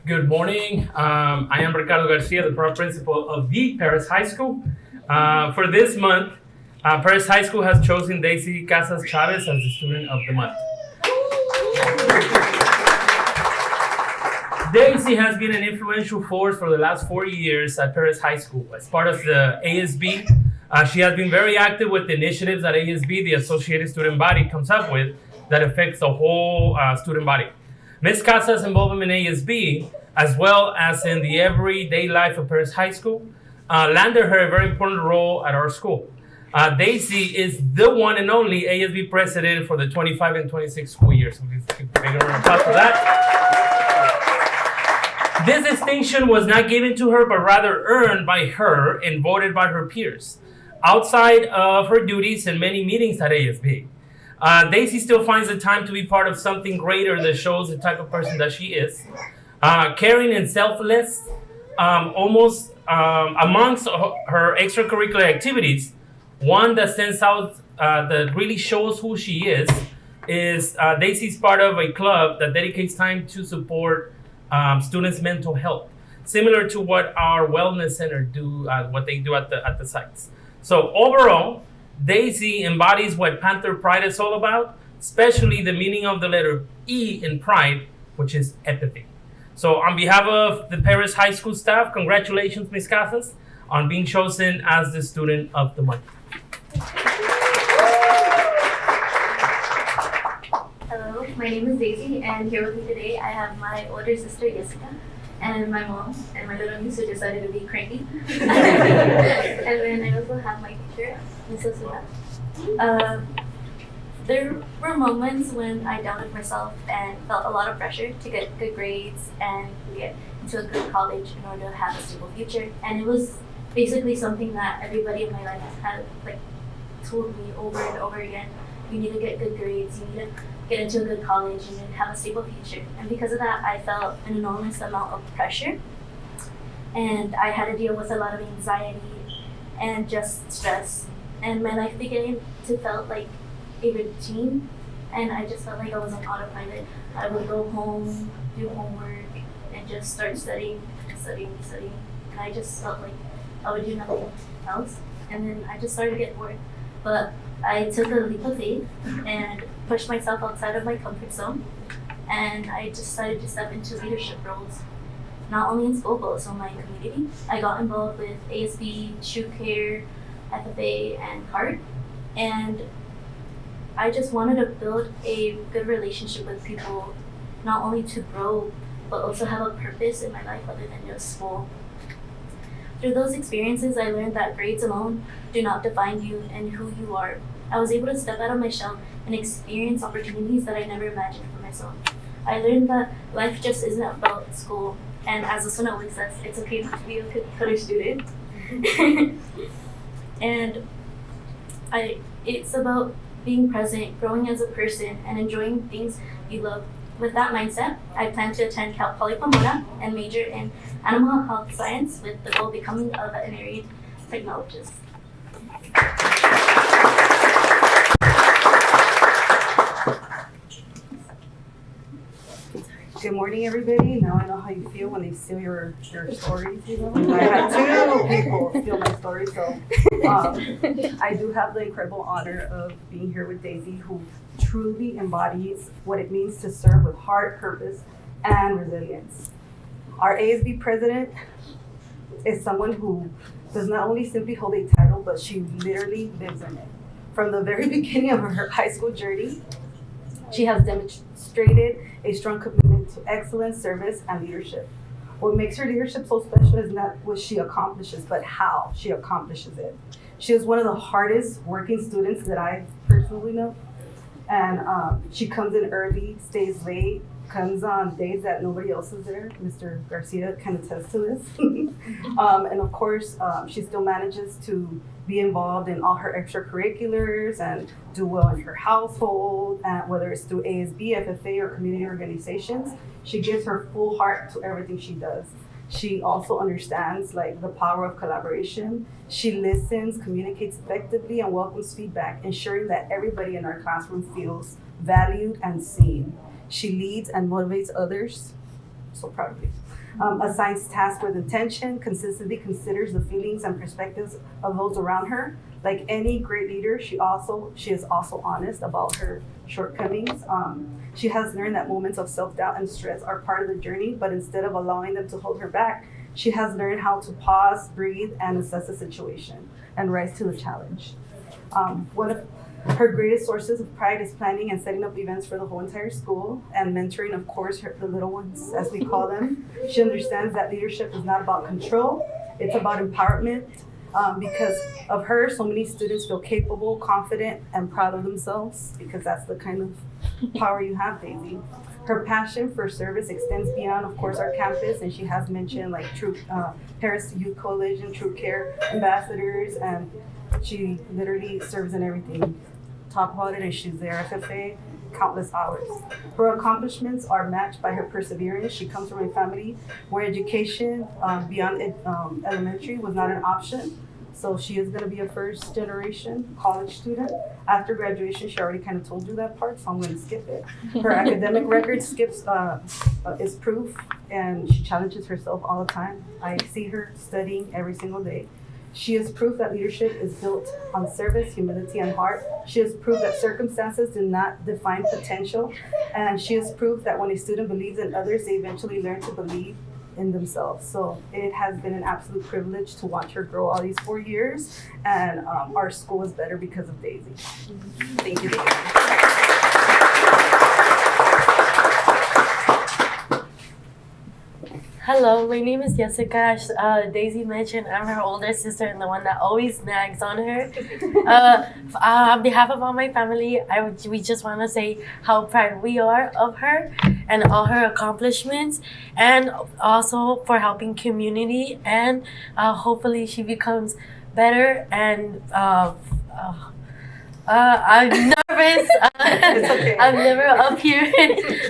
Good morning. I am Ricardo Garcia, the proud principal of the Paris High School. For this month, Paris High School has chosen Daisy Casas Chavez as the student of the month. Daisy has been an influential force for the last 4 years at Paris High School. As part of the ASB, she has been very active with the initiatives that ASB, the associated student body, comes up with that affects the whole student body. Ms. Casas' involvement in ASB, as well as in the everyday life of Paris High School, landed her a very important role at our school. Daisy is the one and only ASB president for the 25 and 26 school years. So we can make a round of applause for that. This distinction was not given to her, but rather earned by her and voted by her peers. Outside of her duties and many meetings at ASB, Daisy still finds the time to be part of something greater that shows the type of person that she is. Caring and selfless, amongst her extracurricular activities, one that stands out that really shows who she is Daisy's part of a club that dedicates time to support students' mental health, similar to what our wellness center do, what they do at the sites. So overall, Daisy embodies what Panther Pride is all about, especially the meaning of the letter E in Pride, which is empathy. So on behalf of the Paris High School staff, congratulations, Ms. Casas, on being chosen as the student of the month. Hello, my name is Daisy, and here with me today I have my older sister Jessica, and my mom, and my little niece who decided to be cranky. And then I also have my teacher, Mrs. Sula. There were moments when I doubted myself and felt a lot of pressure to get good grades and get into a good college in order to have a stable future. And it was basically something that everybody in my life had told me over and over again. You need to get good grades, you need to get into a good college, you need to have a stable future. And because of that, I felt an enormous amount of pressure. And I had to deal with a lot of anxiety and just stress. And my life began to felt like a routine, and I just felt like I was on autopilot. I would go home, do homework, and just start studying. And I just felt like I would do nothing else. And then I just started to get bored. But I took a leap of faith and pushed myself outside of my comfort zone. And I just decided to step into leadership roles, not only in school, but also in my community. I got involved with ASB, True Care, FFA, and CART. And I just wanted to build a good relationship with people, not only to grow, but also have a purpose in my life other than just school. Through those experiences, I learned that grades alone do not define you and who you are. I was able to step out of my shell and experience opportunities that I never imagined for myself. I learned that life just isn't about school, and as the student always says, it's okay not to be a good student. And it's about being present, growing as a person, and enjoying things you love. With that mindset, I plan to attend Cal Poly Pomona and major in animal health science with the goal of becoming a veterinary technologist. Good morning, everybody. Now I know how you feel when they steal your stories. I had two people steal my story, so I do have the incredible honor of being here with Daisy, who truly embodies what it means to serve with heart, purpose, and resilience. Our ASB president is someone who does not only simply hold a title, but she literally lives in it. From the very beginning of her high school journey, she has demonstrated a strong commitment to excellence, service, and leadership. What makes her leadership so special is not what she accomplishes, but how she accomplishes it. She is one of the hardest working students that I personally know. And she comes in early, stays late, comes on days that nobody else is there. Mr. Garcia can attest to this. And of course, she still manages to be involved in all her extracurriculars and do well in her household, whether it's through ASB, FFA, or community organizations. She gives her full heart to everything she does. She also understands like the power of collaboration. She listens, communicates effectively, and welcomes feedback, ensuring that everybody in our classroom feels valued and seen. She leads and motivates others. So proud of you. Assigns tasks with intention, consistently considers the feelings and perspectives of those around her. Like any great leader, she is also honest about her shortcomings. She has learned that moments of self-doubt and stress are part of the journey, but instead of allowing them to hold her back, she has learned how to pause, breathe, and assess the situation and rise to the challenge. One of her greatest sources of pride is planning and setting up events for the whole entire school and mentoring, of course, the little ones, as we call them. She understands that leadership is not about control, it's about empowerment. Because of her, so many students feel capable, confident, and proud of themselves, because that's the kind of power you have, Daisy. Her passion for service extends beyond, of course, our campus, and she has mentioned like Harris Youth Coalition, True Care ambassadors, and she literally serves in everything. Talk about it, and she's there, FFA, countless hours. Her accomplishments are matched by her perseverance. She comes from a family where education beyond elementary was not an option. So she is going to be a first generation college student. After graduation, she already kind of told you that part, so I'm going to skip it. Her academic record is proof, and she challenges herself all the time. I see her studying every single day. She is proof that leadership is built on service, humility, and heart. She is proof that circumstances do not define potential. And she is proof that when a student believes in others, they eventually learn to believe in themselves. So it has been an absolute privilege to watch her grow all these 4 years. And our school is better because of Daisy. Thank you, Daisy. Hello, my name is Jessica. As Daisy mentioned, I'm her older sister and the one that always nags on her. On behalf of all my family, we just want to say how proud we are of her and all her accomplishments, and also for helping community, and hopefully she becomes better. And I'm nervous. I'm never up here.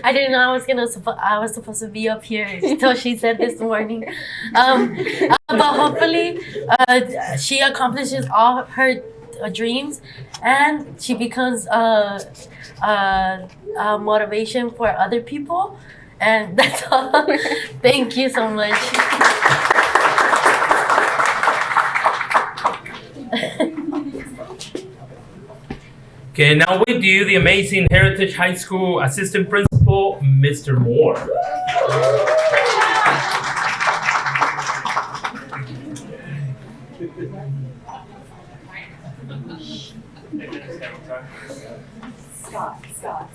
I didn't know I was supposed to be up here until she said this morning. But hopefully, she accomplishes all her dreams, and she becomes a motivation for other people. And that's all. Thank you so much. Okay, now with you, the amazing Heritage High School Assistant Principal, Mr. Moore.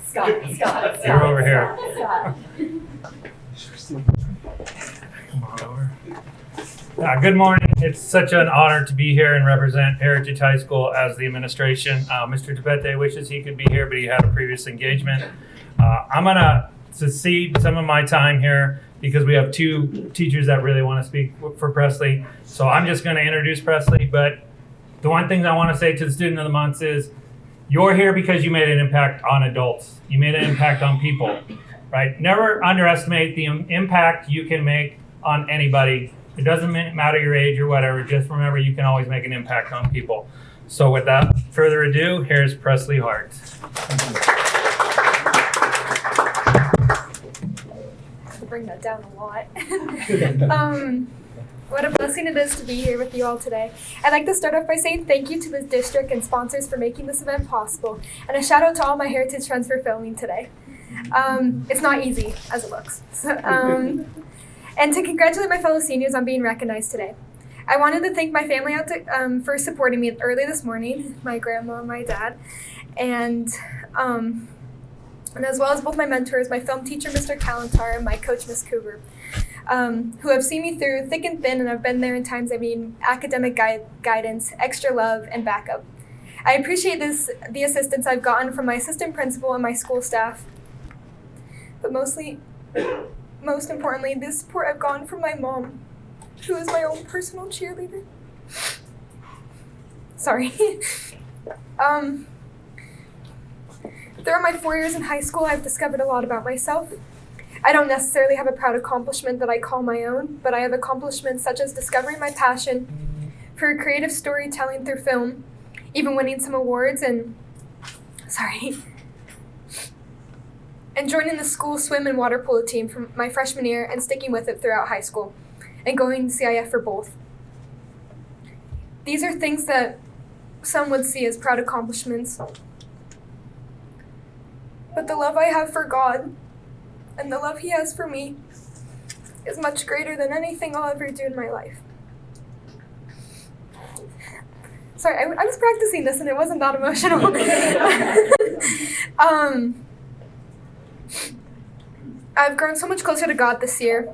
Scott. You're over here. Come on over. Good morning. It's such an honor to be here and represent Heritage High School as the administration. Mr. Tepete wishes he could be here, but he had a previous engagement. I'm going to cede some of my time here because we have two teachers that really want to speak for Presley. So I'm just going to introduce Presley. But the one thing I want to say to the Student of the Month is you're here because you made an impact on adults. You made an impact on people, right? Never underestimate the impact you can make on anybody. It doesn't matter your age or whatever. Just remember you can always make an impact on people. So without further ado, here's Presley Hart. To bring that down a lot. What a blessing it is to be here with you all today. I'd like to start off by saying thank you to the district and sponsors for making this event possible, and a shout out to all my Heritage friends for filming today. It's not easy as it looks. And to congratulate my fellow seniors on being recognized today. I wanted to thank my family for supporting me early this morning, my grandma and my dad, and as well as both my mentors, my film teacher, Mr. Kalantar, and my coach, Ms. Cougar, who have seen me through thick and thin and have been there in times I need academic guidance, extra love, and backup. I appreciate the assistance I've gotten from my assistant principal and my school staff. But most importantly, the support I've gotten from my mom, who is my own personal cheerleader. Sorry. Throughout my 4 years in high school, I've discovered a lot about myself. I don't necessarily have a proud accomplishment that I call my own, but I have accomplishments such as discovering my passion for creative storytelling through film, even winning some awards, and joining the school swim and water polo team from my freshman year and sticking with it throughout high school, and going to CIF for both. These are things that some would see as proud accomplishments. But the love I have for God and the love He has for me is much greater than anything I'll ever do in my life. Sorry, I was practicing this and it wasn't that emotional. I've grown so much closer to God this year,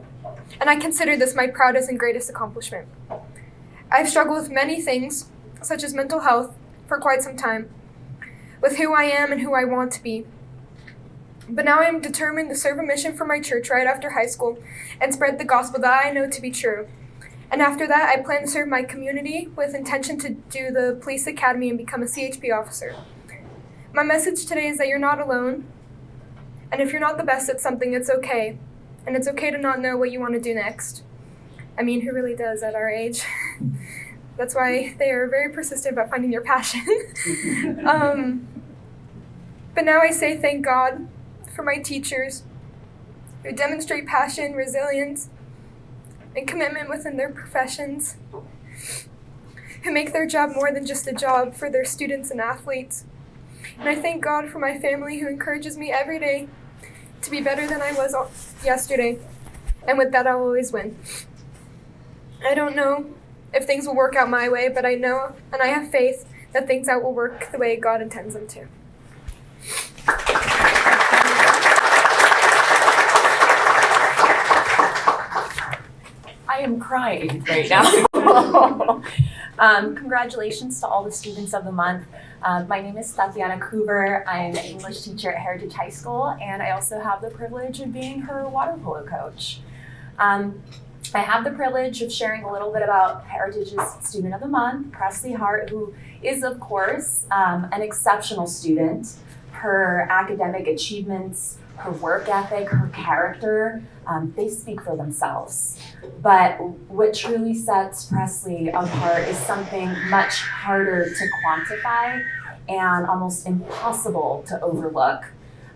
and I consider this my proudest and greatest accomplishment. I've struggled with many things, such as mental health, for quite some time, with who I am and who I want to be. But now I am determined to serve a mission for my church right after high school and spread the gospel that I know to be true. And after that, I plan to serve my community with intention to do the police academy and become a CHP officer. My message today is that you're not alone, and if you're not the best at something, it's okay. And it's okay to not know what you want to do next. I mean, who really does at our age? That's why they are very persistent about finding your passion. But now I say thank God for my teachers who demonstrate passion, resilience, and commitment within their professions, who make their job more than just a job for their students and athletes. And I thank God for my family who encourages me every day to be better than I was yesterday. And with that, I'll always win. I don't know if things will work out my way, but I know and I have faith that things out will work the way God intends them to. I am crying right now. Congratulations to all the students of the month. My name is Tatiana Coover. I'm an English teacher at Heritage High School, and I also have the privilege of being her water polo coach. I have the privilege of sharing a little bit about Heritage's Student of the Month, Presley Hart, who is, of course, an exceptional student. Her academic achievements, her work ethic, her character, they speak for themselves. But what truly sets Presley apart is something much harder to quantify and almost impossible to overlook,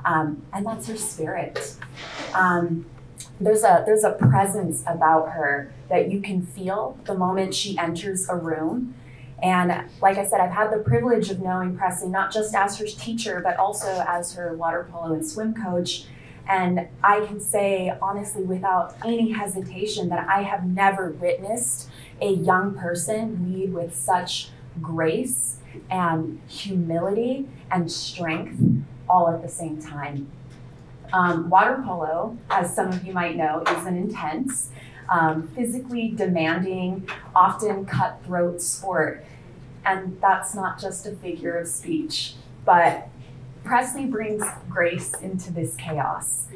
and that's her spirit. There's a presence about her that you can feel the moment she enters a room. And like I said, I've had the privilege of knowing Presley not just as her teacher, but also as her water polo and swim coach. And I can say honestly, without any hesitation, that I have never witnessed a young person lead with such grace and humility and strength all at the same time. Water polo, as some of you might know, is an intense, physically demanding, often cutthroat sport. And that's not just a figure of speech, but Presley brings grace into this chaos.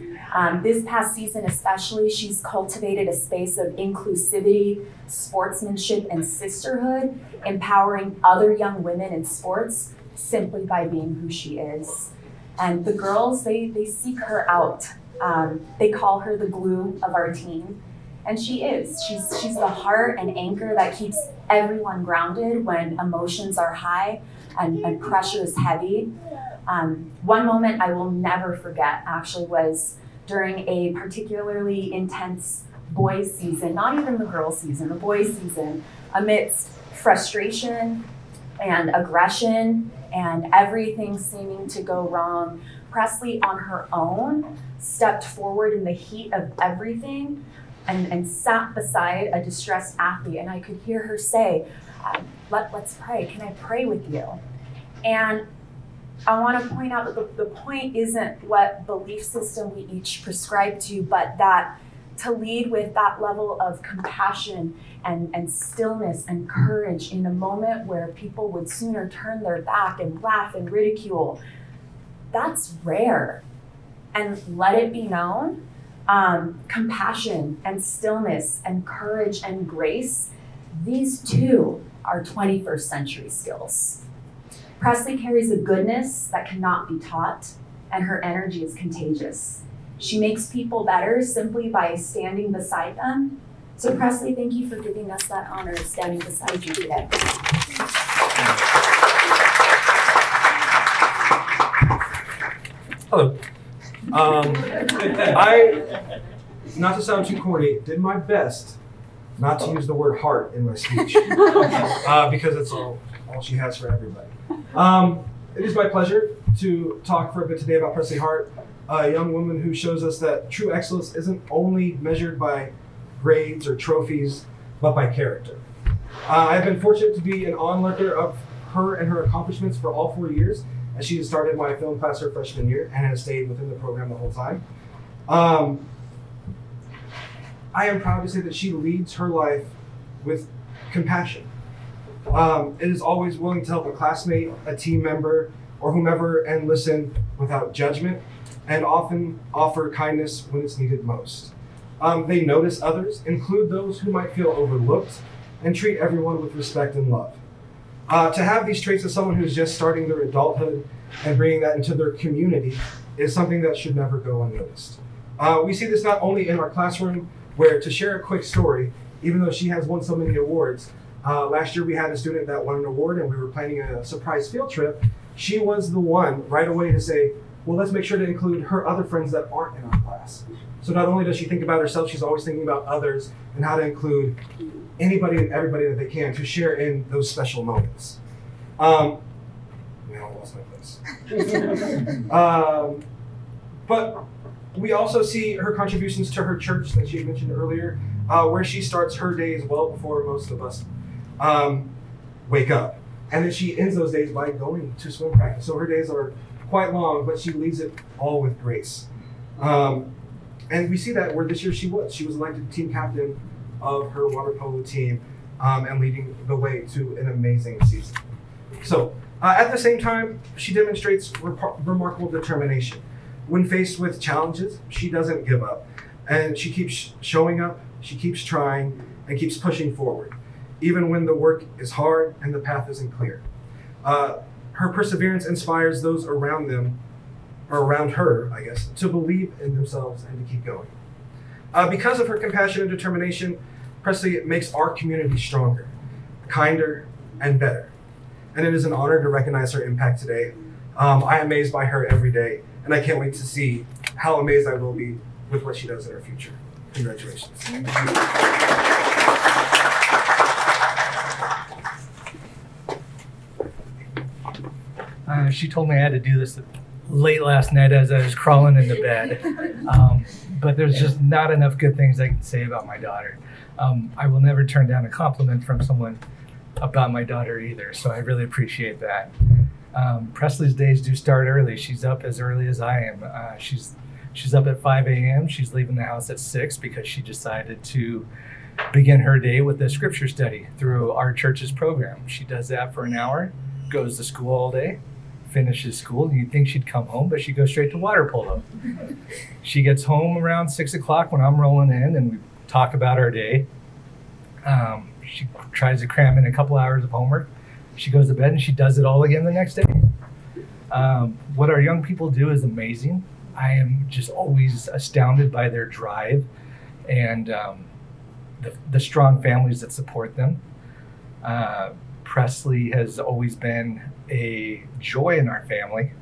This past season especially, she's cultivated a space of inclusivity, sportsmanship, and sisterhood, empowering other young women in sports simply by being who she is. And the girls, they seek her out. They call her the glue of our team. And she is. She's the heart and anchor that keeps everyone grounded when emotions are high and pressure is heavy. One moment I will never forget actually was during a particularly intense boys season, not even the girls season, the boys season, amidst frustration and aggression and everything seeming to go wrong. Presley on her own stepped forward in the heat of everything and sat beside a distressed athlete, and I could hear her say, let's pray. Can I pray with you? And I want to point out that the point isn't what belief system we each prescribe to, but that to lead with that level of compassion and stillness and courage in a moment where people would sooner turn their back and laugh and ridicule. That's rare. And let it be known, compassion and stillness and courage and grace, these too are 21st century skills. Presley carries a goodness that cannot be taught, and her energy is contagious. She makes people better simply by standing beside them. So Presley, thank you for giving us that honor of standing beside you today. Hello. I, not to sound too corny, did my best not to use the word heart in my speech because it's all she has for everybody. It is my pleasure to talk for a bit today about Presley Hart, a young woman who shows us that true excellence isn't only measured by grades or trophies, but by character. I've been fortunate to be an onlooker of her and her accomplishments for all 4 years, as she has started my film class her freshman year and has stayed within the program the whole time. I am proud to say that she leads her life with compassion. It is always willing to help a classmate, a team member, or whomever and listen without judgment, and often offer kindness when it's needed most. They notice others, include those who might feel overlooked, and treat everyone with respect and love. To have these traits as someone who's just starting their adulthood and bringing that into their community is something that should never go unnoticed. We see this not only in our classroom, where, to share a quick story, even though she has won so many awards, last year we had a student that won an award and we were planning a surprise field trip. She was the one right away to say, well, let's make sure to include her other friends that aren't in our class. So not only does she think about herself, she's always thinking about others and how to include anybody and everybody that they can to share in those special moments. Now I lost my place. But we also see her contributions to her church that she mentioned earlier, where she starts her days well before most of us wake up. And then she ends those days by going to swim practice. So her days are quite long, but she leads it all with grace. And we see that where this year she was elected team captain of her water polo team and leading the way to an amazing season. So at the same time, she demonstrates remarkable determination. When faced with challenges, she doesn't give up. And she keeps showing up, she keeps trying, and keeps pushing forward, even when the work is hard and the path isn't clear. Her perseverance inspires those around them, or around her, I guess, to believe in themselves and to keep going. Because of her compassion and determination, Presley makes our community stronger, kinder, and better. And it is an honor to recognize her impact today. I am amazed by her every day, and I can't wait to see how amazed I will be with what she does in her future. Congratulations. She told me I had to do this late last night as I was crawling into bed. But there's just not enough good things I can say about my daughter. I will never turn down a compliment from someone about my daughter either, so I really appreciate that. Presley's days do start early. She's up as early as I am. She's up at 5 a.m. She's leaving the house at 6 because she decided to begin her day with a scripture study through our church's program. She does that for an hour, goes to school all day, finishes school, and you'd think she'd come home, but she goes straight to water polo. She gets home around 6 o'clock when I'm rolling in, and we talk about our day. She tries to cram in a couple hours of homework. She goes to bed and she does it all again the next day. What our young people do is amazing. I am just always astounded by their drive and the strong families that support them. Presley has always been a joy in our family.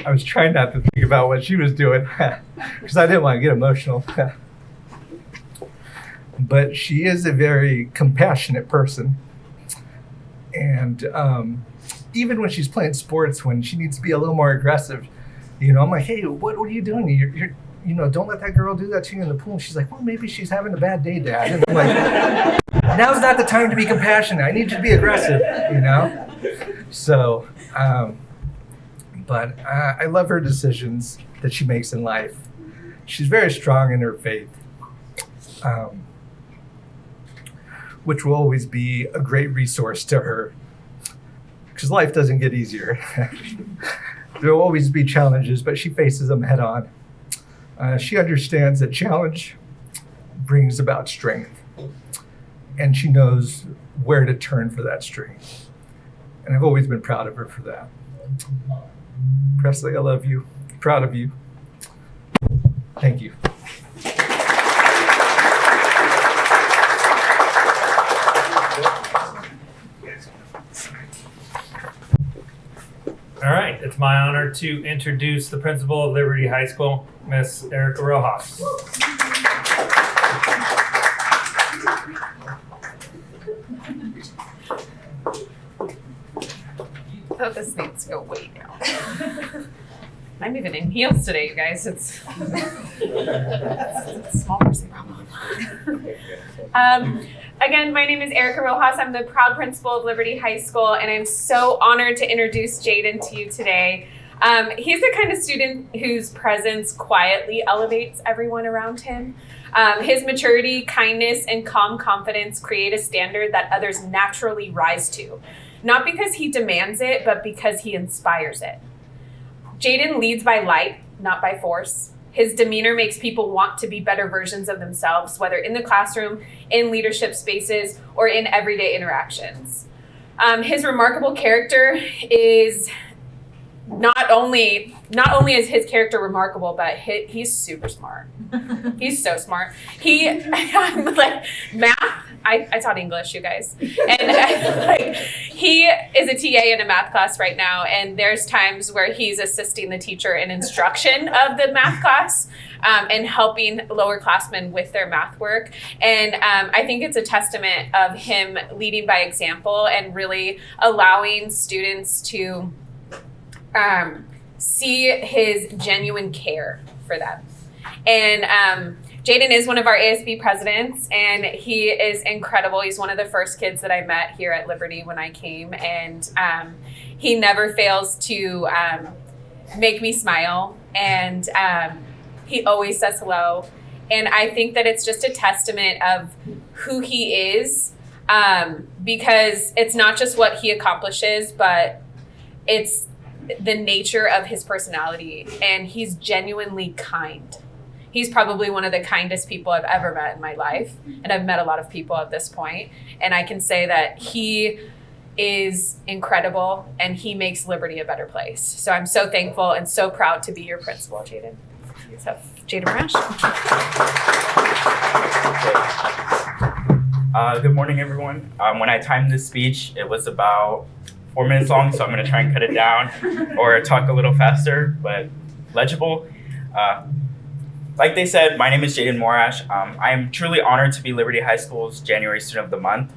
I was trying not to think about what she was doing because I didn't want to get emotional. But she is a very compassionate person. And even when she's playing sports, when she needs to be a little more aggressive, I'm like, hey, what are you doing? You're don't let that girl do that to you in the pool. And she's like, well, maybe she's having a bad day, Dad. And I'm like, now's not the time to be compassionate. I need you to be aggressive, So, but I love her decisions that she makes in life. she's very strong in her faith, which will always be a great resource to her, because life doesn't get easier. There will always be challenges, but she faces them head on. She understands that challenge brings about strength, and she knows where to turn for that strength. And I've always been proud of her for that. Presley, I love you. Proud of you. Thank you. All right, it's my honor to introduce the principal of Liberty High School, Miss Erica Rojas. Oh, this needs to go way down. I'm even in heels today, you guys. It's a small person problem. Again, my name is Erica Rojas. I'm the proud principal of Liberty High School, and I'm so honored to introduce Jaden to you today. He's the kind of student whose presence quietly elevates everyone around him. His maturity, kindness, and calm confidence create a standard that others naturally rise to. Not because he demands it, but because he inspires it. Jaden leads by light, not by force. His demeanor makes people want to be better versions of themselves, whether in the classroom, in leadership spaces, or in everyday interactions. His remarkable character is not only is his character remarkable, but he's super smart. He's so smart. I'm like, math. I taught English, you guys, and he is a TA in a math class right now, and there's times where he's assisting the teacher in instruction of the math class and helping lower classmen with their math work. And I think it's a testament of him leading by example and really allowing students to see his genuine care for them. And Jaden is one of our ASB presidents, and he is incredible. He's one of the first kids that I met here at Liberty when I came, and he never fails to make me smile, and he always says hello. And I think that it's just a testament of who he is, because it's not just what he accomplishes, but it's the nature of his personality, and he's genuinely kind. He's probably one of the kindest people I've ever met in my life, and I've met a lot of people at this point, and I can say that he is incredible, and he makes Liberty a better place. So I'm so thankful and so proud to be your principal, Jaden. So, Jaden Morash. Good morning, everyone. When I timed this speech, it was about 4 minutes long, so I'm going to try and cut it down or talk a little faster, but legible. Like they said, my name is Jaden Morash. I am truly honored to be Liberty High School's January Student of the Month.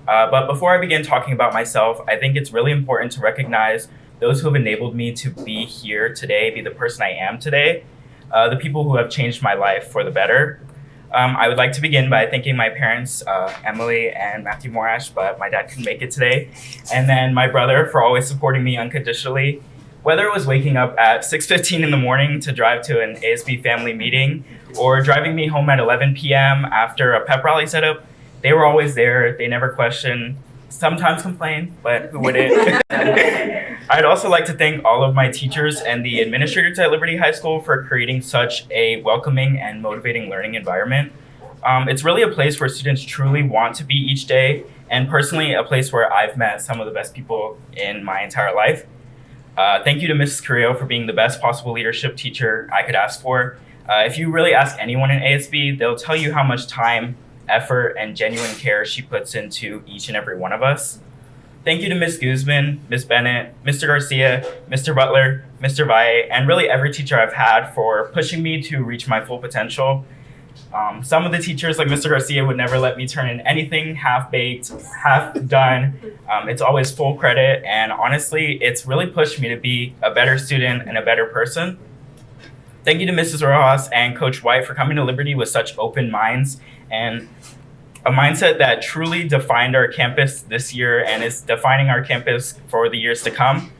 But before I begin talking about myself, I think it's really important to recognize those who have enabled me to be here today, be the person I am today, the people who have changed my life for the better. I would like to begin by thanking my parents, Emily and Matthew Morash, but my dad couldn't make it today. And then my brother for always supporting me unconditionally. Whether it was waking up at 6:15 in the morning to drive to an ASB family meeting or driving me home at 11 p.m. after a pep rally setup, they were always there. They never questioned, sometimes complained, but who wouldn't? I'd also like to thank all of my teachers and the administrators at Liberty High School for creating such a welcoming and motivating learning environment. It's really a place where students truly want to be each day, and personally a place where I've met some of the best people in my entire life. Thank you to Mrs. Carrillo for being the best possible leadership teacher I could ask for. If you really ask anyone in ASB, they'll tell you how much time, effort, and genuine care she puts into each and every one of us. Thank you to Ms. Guzman, Ms. Bennett, Mr. Garcia, Mr. Butler, Mr. Valle, and really every teacher I've had for pushing me to reach my full potential. Some of the teachers, like Mr. Garcia, would never let me turn in anything half-baked, half-done. It's always full credit, and honestly, it's really pushed me to be a better student and a better person. Thank you to Mrs. Rojas and Coach White for coming to Liberty with such open minds and a mindset that truly defined our campus this year and is defining our campus for the years to come.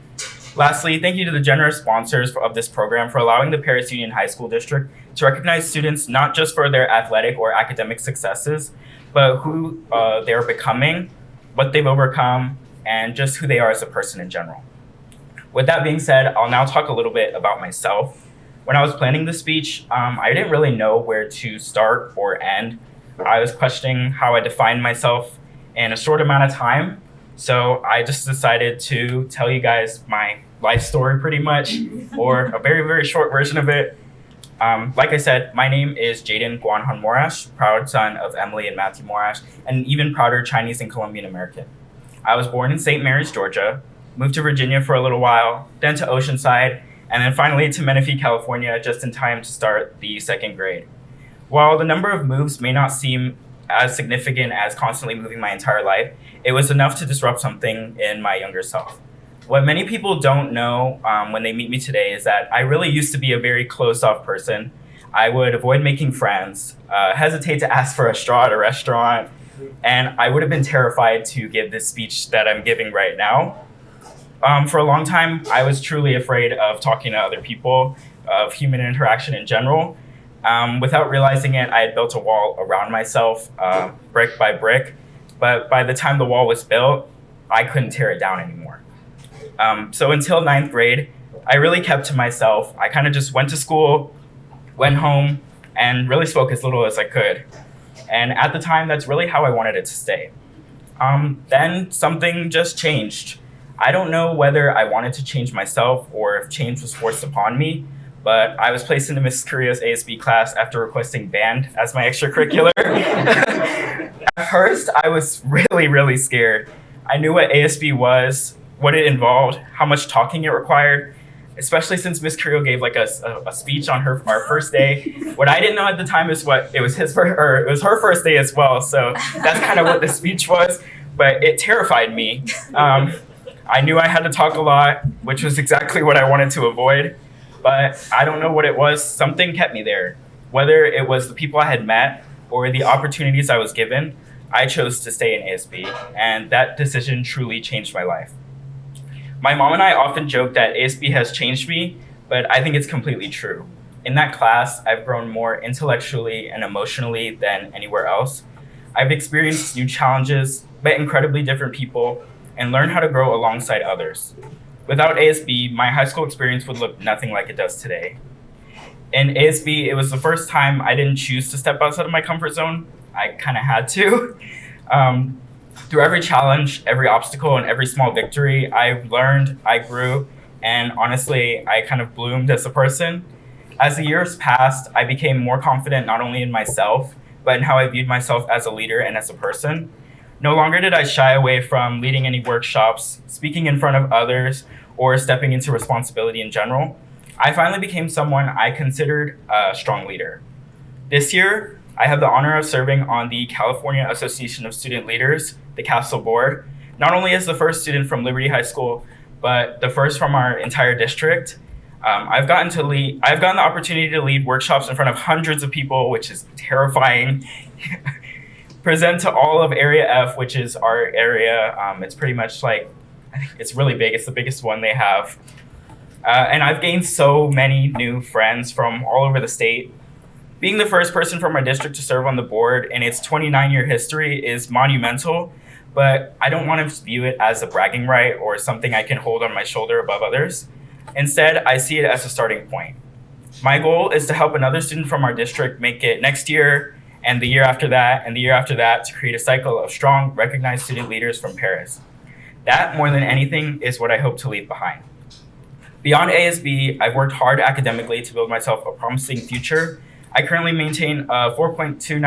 Lastly, thank you to the generous sponsors of this program for allowing the Paris Union High School District to recognize students not just for their athletic or academic successes, but who they are becoming, what they've overcome, and just who they are as a person in general. With that being said, I'll now talk a little bit about myself. When I was planning the speech, I didn't really know where to start or end. I was questioning how I defined myself in a short amount of time. So I just decided to tell you guys my life story pretty much, or a very, very short version of it. Like I said, my name is Jaden Guanhan Morash, proud son of Emily and Matthew Morash, and an even prouder Chinese and Colombian American. I was born in St. Mary's, Georgia, moved to Virginia for a little while, then to Oceanside, and then finally to Menifee, California, just in time to start the second grade. While the number of moves may not seem as significant as constantly moving my entire life, it was enough to disrupt something in my younger self. What many people don't know when they meet me today is that I really used to be a very closed-off person. I would avoid making friends, hesitate to ask for a straw at a restaurant, and I would have been terrified to give this speech that I'm giving right now. For a long time, I was truly afraid of talking to other people, of human interaction in general. Without realizing it, I had built a wall around myself, brick by brick, but by the time the wall was built, I couldn't tear it down anymore. So until 9th grade, I really kept to myself. I kind of just went to school, went home, and really spoke as little as I could. And at the time, that's really how I wanted it to stay. Then something just changed. I don't know whether I wanted to change myself or if change was forced upon me, but I was placed into Miss Korea's ASB class after requesting band as my extracurricular. At first, I was really, really scared. I knew what ASB was, what it involved, how much talking it required, especially since Miss Korea gave like a speech on our first day. What I didn't know at the time is it was her first day as well. So that's kind of what the speech was, but it terrified me. I knew I had to talk a lot, which was exactly what I wanted to avoid, but I don't know what it was. Something kept me there. Whether it was the people I had met or the opportunities I was given, I chose to stay in ASB, and that decision truly changed my life. My mom and I often joke that ASB has changed me, but I think it's completely true. In that class, I've grown more intellectually and emotionally than anywhere else. I've experienced new challenges, met incredibly different people, and learned how to grow alongside others. Without ASB, my high school experience would look nothing like it does today. In ASB, it was the first time I didn't choose to step outside of my comfort zone. I kind of had to. Through every challenge, every obstacle, and every small victory, I learned, I grew, and honestly, I kind of bloomed as a person. As the years passed, I became more confident not only in myself, but in how I viewed myself as a leader and as a person. No longer did I shy away from leading any workshops, speaking in front of others, or stepping into responsibility in general. I finally became someone I considered a strong leader. This year, I have the honor of serving on the California Association of Student Leaders, the CASTLE board, not only as the first student from Liberty High School, but the first from our entire district. I've gotten the opportunity to lead workshops in front of hundreds of people, which is terrifying. Present to all of Area F, which is our area. It's pretty much like, I think it's really big. It's the biggest one they have. And I've gained so many new friends from all over the state. Being the first person from our district to serve on the board in its 29-year history is monumental, but I don't want to view it as a bragging right or something I can hold on my shoulder above others. Instead, I see it as a starting point. My goal is to help another student from our district make it next year, and the year after that, and the year after that, to create a cycle of strong, recognized student leaders from Paris. That, more than anything, is what I hope to leave behind. Beyond ASB, I've worked hard academically to build myself a promising future. I currently maintain a 4.29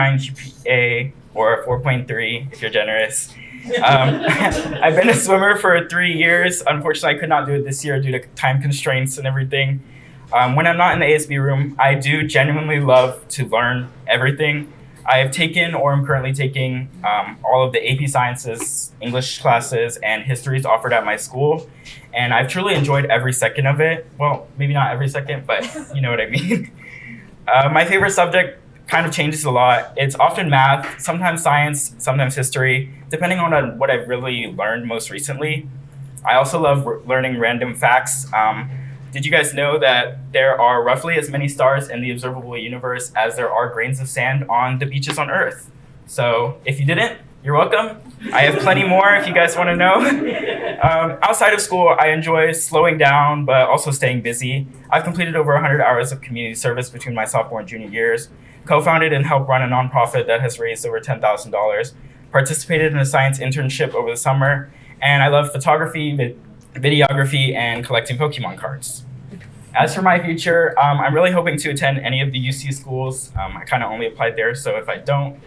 GPA, or a 4.3 if you're generous. I've been a swimmer for 3 years. Unfortunately, I could not do it this year due to time constraints and everything. When I'm not in the ASB room, I do genuinely love to learn everything. I have taken or am currently taking all of the AP Sciences, English classes, and histories offered at my school, and I've truly enjoyed every second of it. Well, maybe not every second, but you know what I mean. My favorite subject kind of changes a lot. It's often math, sometimes science, sometimes history, depending on what I've really learned most recently. I also love learning random facts. Did you guys know that there are roughly as many stars in the observable universe as there are grains of sand on the beaches on Earth? So if you didn't, you're welcome. I have plenty more if you guys want to know. Outside of school, I enjoy slowing down, but also staying busy. I've completed over 100 hours of community service between my sophomore and junior years, co-founded and helped run a nonprofit that has raised over $10,000, participated in a science internship over the summer, and I love photography, videography, and collecting Pokemon cards. As for my future, I'm really hoping to attend any of the UC schools. I kind of only applied there, so if I don't,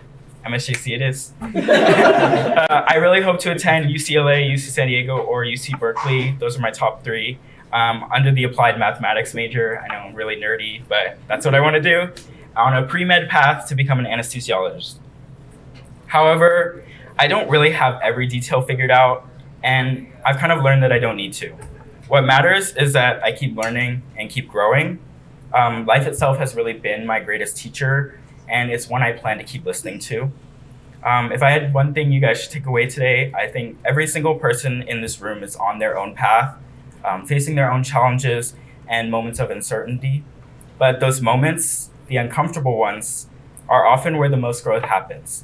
MSJC it is. I really hope to attend UCLA, UC San Diego, or UC Berkeley. Those are my top 3. Under the applied mathematics major. I know I'm really nerdy, but that's what I want to do. On a pre-med path to become an anesthesiologist. However, I don't really have every detail figured out, and I've kind of learned that I don't need to. What matters is that I keep learning and keep growing. Life itself has really been my greatest teacher, and it's one I plan to keep listening to. If I had one thing you guys should take away today, I think every single person in this room is on their own path, facing their own challenges and moments of uncertainty. But those moments, the uncomfortable ones, are often where the most growth happens.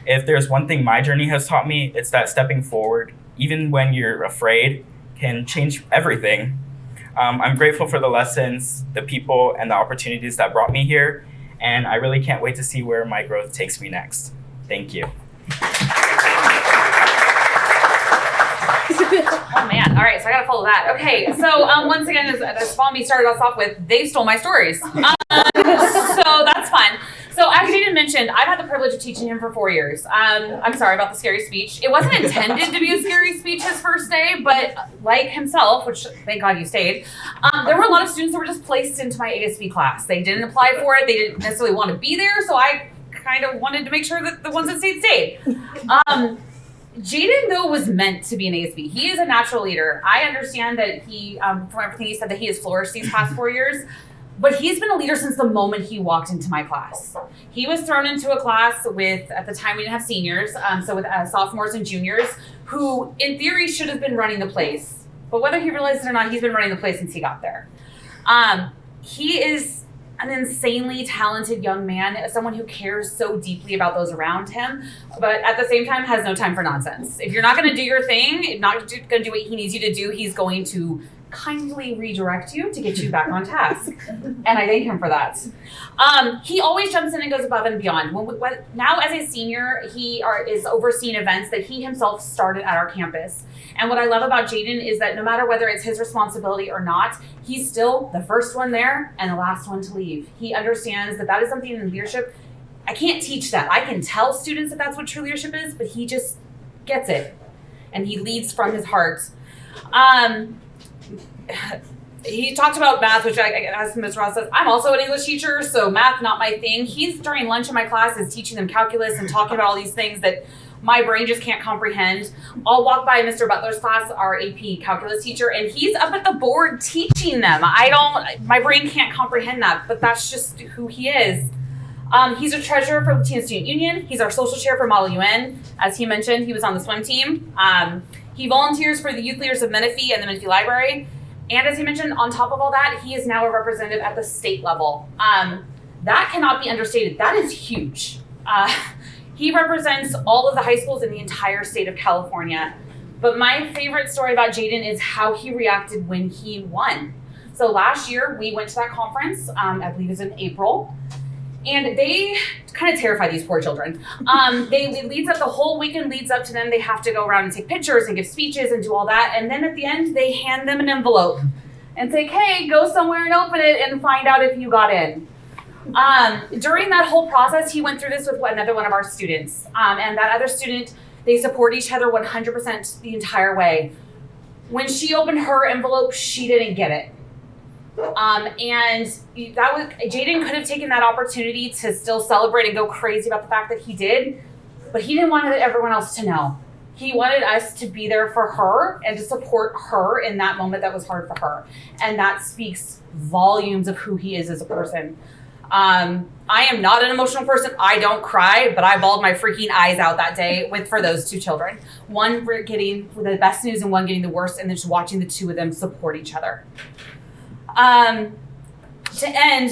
If there's one thing my journey has taught me, it's that stepping forward, even when you're afraid, can change everything. I'm grateful for the lessons, the people, and the opportunities that brought me here, and I really can't wait to see where my growth takes me next. Thank you. Oh man, all right, so I gotta follow that. Okay, so once again, as Bombi started us off with, they stole my stories. So that's fun. So as Jaden mentioned, I've had the privilege of teaching him for 4 years. I'm sorry about the scary speech. It wasn't intended to be a scary speech his first day, but like himself, which thank God you stayed, there were a lot of students that were just placed into my ASB class. They didn't apply for it, they didn't necessarily want to be there, so I kind of wanted to make sure that the ones that stayed. Jaden, though, was meant to be an ASB. He is a natural leader. I understand that he, from everything he said, that he has flourished these past 4 years, but he's been a leader since the moment he walked into my class. He was thrown into a class with, at the time we didn't have seniors, so with sophomores and juniors, who in theory should have been running the place. But whether he realized it or not, he's been running the place since he got there. He is an insanely talented young man, someone who cares so deeply about those around him, but at the same time has no time for nonsense. If you're not going to do your thing, not going to do what he needs you to do, he's going to kindly redirect you to get you back on task. And I thank him for that. He always jumps in and goes above and beyond. Now as a senior, he is overseeing events that he himself started at our campus. And what I love about Jaden is that no matter whether it's his responsibility or not, he's still the first one there and the last one to leave. He understands that that is something in leadership. I can't teach that. I can tell students that that's what true leadership is, but he just gets it. And he leads from his heart. He talked about math, which as Ms. Ross says, I'm also an English teacher, so math not my thing. He's during lunch in my class is teaching them calculus and talking about all these things that my brain just can't comprehend. I'll walk by Mr. Butler's class, our AP calculus teacher, and he's up at the board teaching them. My brain can't comprehend that, but that's just who he is. He's a treasurer for Latina Student Union. He's our social chair for Model UN. As he mentioned, he was on the swim team. He volunteers for the youth leaders of Menifee and the Menifee Library. And as he mentioned, on top of all that, he is now a representative at the state level. That cannot be understated. That is huge. He represents all of the high schools in the entire state of California. But my favorite story about Jaden is how he reacted when he won. So last year, we went to that conference, I believe it was in April, and they kind of terrify these poor children. The whole weekend leads up to them. They have to go around and take pictures and give speeches and do all that. And then at the end, they hand them an envelope and say, hey, go somewhere and open it and find out if you got in. During that whole process, he went through this with another one of our students. And that other student, they support each other 100% the entire way. When she opened her envelope, she didn't get it. And Jaden could have taken that opportunity to still celebrate and go crazy about the fact that he did, but he didn't want everyone else to know. He wanted us to be there for her and to support her in that moment that was hard for her. And that speaks volumes of who he is as a person. I am not an emotional person. I don't cry, but I bawled my freaking eyes out that day for those two children. One getting the best news and one getting the worst, and then just watching the two of them support each other. To end,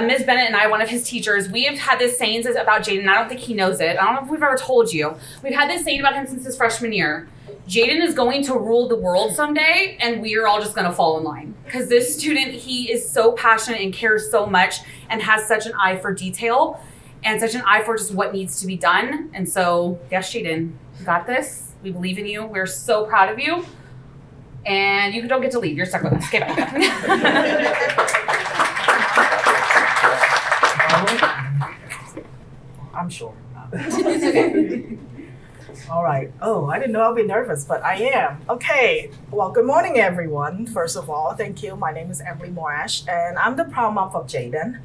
Ms. Bennett and I, one of his teachers, we have had this saying about Jaden. I don't think he knows it. I don't know if we've ever told you. We've had this saying about him since his freshman year. Jaden is going to rule the world someday, and we are all just going to fall in line. Because this student, he is so passionate and cares so much and has such an eye for detail and such an eye for just what needs to be done. And so, yes, Jaden, you got this. We believe in you. We're so proud of you. And you don't get to leave. You're stuck with us. Okay, bye. I'm sure. All right. Oh, I didn't know I'd be nervous, but I am. Okay. Well, good morning, everyone. First of all, thank you. My name is Emily Morash, and I'm the proud mom of Jaden.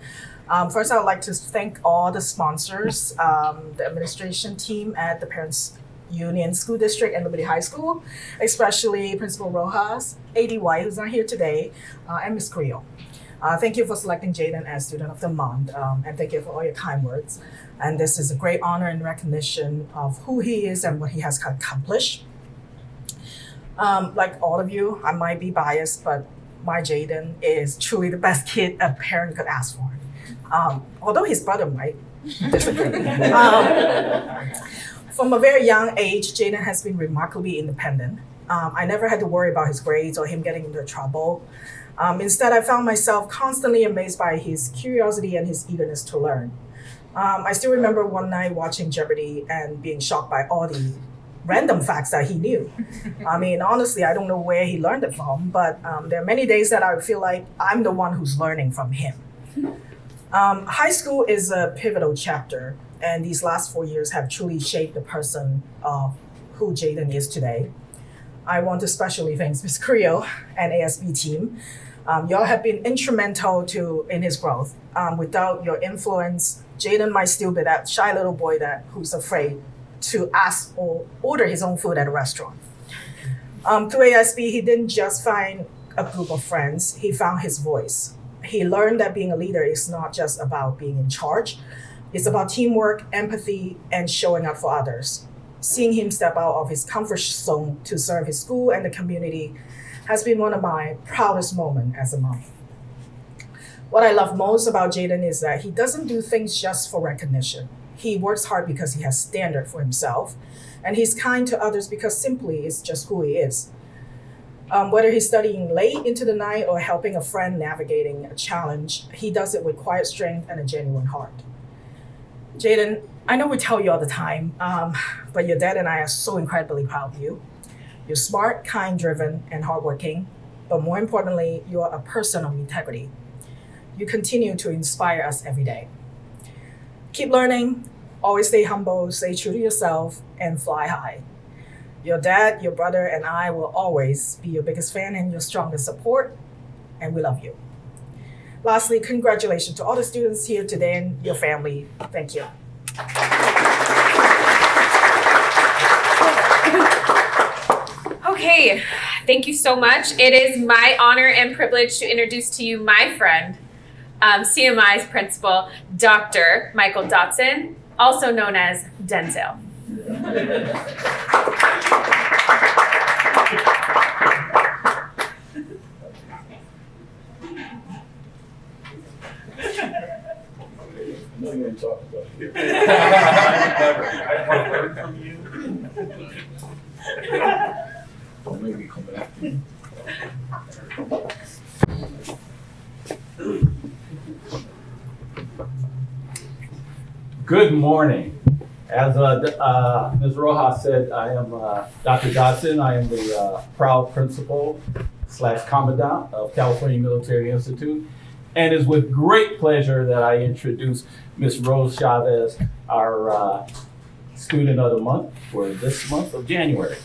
First, I would like to thank all the sponsors, the administration team at the Parents Union School District and Liberty High School, especially Principal Rojas, AD White, who's not here today, and Ms. Creel. Thank you for selecting Jaden as Student of the Month, and thank you for all your kind words. And this is a great honor and recognition of who he is and what he has accomplished. Like all of you, I might be biased, but my Jaden is truly the best kid a parent could ask for. Although his brother might disagree. From a very young age, Jaden has been remarkably independent. I never had to worry about his grades or him getting into trouble. Instead, I found myself constantly amazed by his curiosity and his eagerness to learn. I still remember one night watching Jeopardy and being shocked by all the random facts that he knew. I mean, honestly, I don't know where he learned it from, but there are many days that I feel like I'm the one who's learning from him. High school is a pivotal chapter, and these last 4 years have truly shaped the person of who Jaden is today. I want to especially thank Ms. Creel and ASB team. Y'all have been instrumental in his growth. Without your influence, Jaden might still be that shy little boy who's afraid to ask or order his own food at a restaurant. Through ASB, he didn't just find a group of friends, he found his voice. He learned that being a leader is not just about being in charge, it's about teamwork, empathy, and showing up for others. Seeing him step out of his comfort zone to serve his school and the community has been one of my proudest moments as a mom. What I love most about Jaden is that he doesn't do things just for recognition. He works hard because he has standard for himself, and he's kind to others because simply it's just who he is. Whether he's studying late into the night or helping a friend navigating a challenge, he does it with quiet strength and a genuine heart. Jaden, I know we tell you all the time, but your dad and I are so incredibly proud of you. You're smart, kind, driven, and hardworking, but more importantly, you are a person of integrity. You continue to inspire us every day. Keep learning, always stay humble, stay true to yourself, and fly high. Your dad, your brother, and I will always be your biggest fan and your strongest support, and we love you. Lastly, congratulations to all the students here today and your family. Thank you. Okay, thank you so much. It is my honor and privilege to introduce to you my friend, CMI's principal, Dr. Michael Dotson, also known as Denzel. No, you ain't talking about it. I learned from you. Don't make me come back. Good morning. As Ms. Rojas said, I am Dr. Dotson. I am the proud principal / commandant of California Military Institute. And it's with great pleasure that I introduce Ms. Rose Chavez, our Student of the Month for this month of January.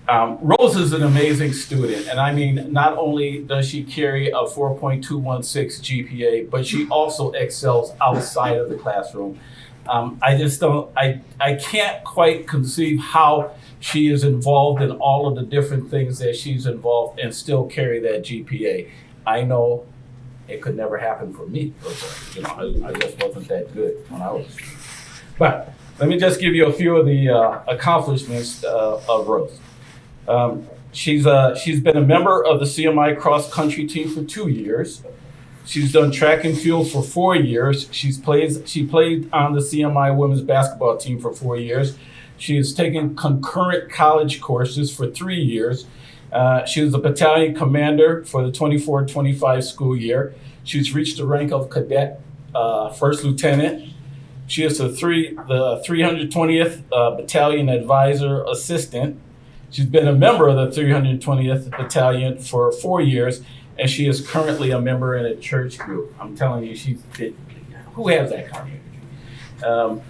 Rose is an amazing student, and I mean, not only does she carry a 4.216 GPA, but she also excels outside of the classroom. I can't quite conceive how she is involved in all of the different things that she's involved and still carry that GPA. I know it could never happen for me. Because, I just wasn't that good when I was. But let me just give you a few of the accomplishments of Rose. She's been a member of the CMI cross country team for 2 years. She's done track and field for 4 years. She played on the CMI women's basketball team for 4 years. She has taken concurrent college courses for 3 years. She was a battalion commander for the 24-25 school year. She's reached the rank of cadet, first lieutenant. She is the 320th Battalion Advisor Assistant. She's been a member of the 320th Battalion for 4 years, and she is currently a member in a church group. I'm telling you, who has that kind of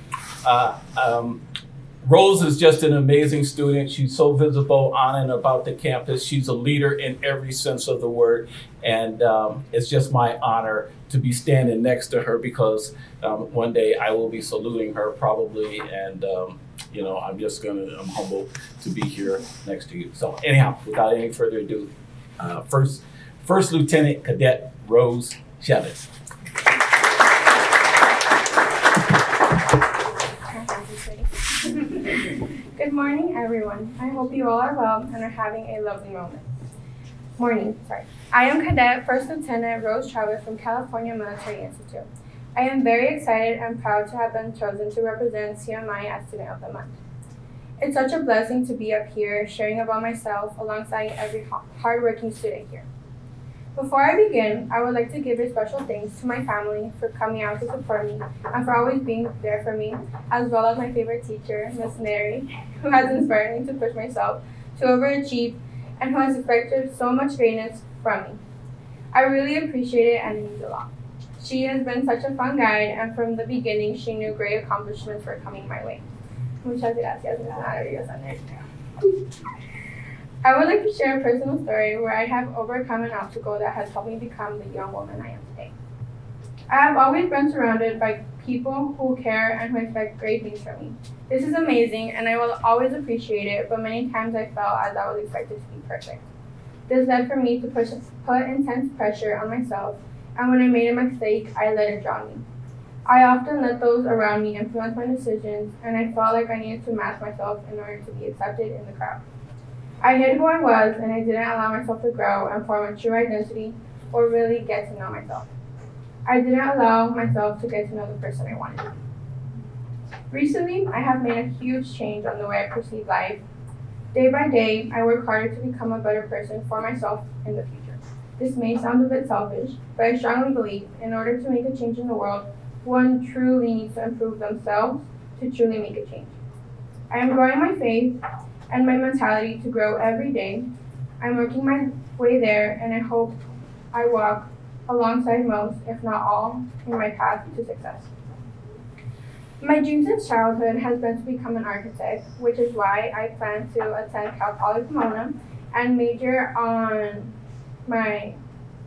energy? Rose is just an amazing student. She's so visible on and about the campus. She's a leader in every sense of the word. And it's just my honor to be standing next to her because one day I will be saluting her probably. And, I'm humbled to be here next to you. So anyhow, without any further ado, First Lieutenant Cadet Rose Chavez. Good morning, everyone. I hope you all are well and are having a lovely moment. I am Cadet First Lieutenant Rose Chavez from California Military Institute. I am very excited and proud to have been chosen to represent CMI as Student of the Month. It's such a blessing to be up here sharing about myself alongside every hardworking student here. Before I begin, I would like to give a special thanks to my family for coming out to support me and for always being there for me, as well as my favorite teacher, Miss Mary, who has inspired me to push myself to overachieve and who has expected so much greatness from me. I really appreciate it and it means a lot. She has been such a fun guide, and from the beginning, she knew great accomplishments were coming my way. Muchas gracias, I would like to share a personal story where I have overcome an obstacle that has helped me become the young woman I am today. I have always been surrounded by people who care and who expect great things from me. This is amazing and I will always appreciate it, but many times I felt as I was expected to be perfect. This led for me to put intense pressure on myself, and when I made a mistake, I let it drown me. I often let those around me influence my decisions, and I felt like I needed to mask myself in order to be accepted in the crowd. I hid who I was, and I didn't allow myself to grow and form a true identity or really get to know myself. I didn't allow myself to get to know the person I wanted to be. Recently, I have made a huge change on the way I perceive life. Day by day, I work harder to become a better person for myself in the future. This may sound a bit selfish, but I strongly believe in order to make a change in the world, one truly needs to improve themselves to truly make a change. I am growing my faith and my mentality to grow every day. I'm working my way there, and I hope I walk alongside most, if not all, in my path to success. My dream since childhood has been to become an architect, which is why I plan to attend Cal Poly Pomona and major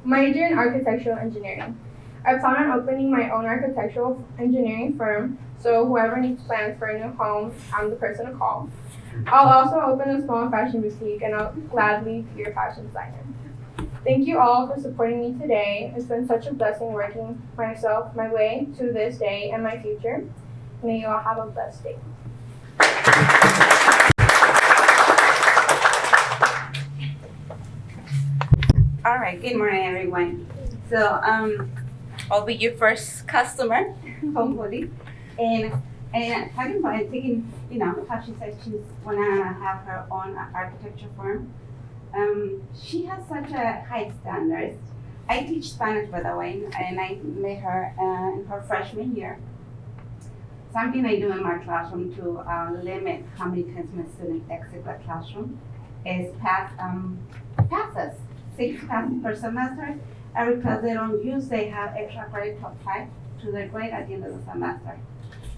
in architectural engineering. I plan on opening my own architectural engineering firm, so whoever needs plans for a new home, I'm the person to call. I'll also open a small fashion boutique, and I'll gladly be your fashion designer. Thank you all for supporting me today. It's been such a blessing working myself my way to this day and my future. May you all have a blessed day. All right, good morning, everyone. So I'll be your first customer, hopefully. And talking about it, taking, how she said she's wanna have her own architecture firm. She has such a high standards. I teach Spanish, by the way, and I met her in her freshman year. Something I do in my classroom to limit how many times my students exit the classroom is passes. 6 passes per semester, and because they don't use, they have extra credit applied to their grade at the end of the semester.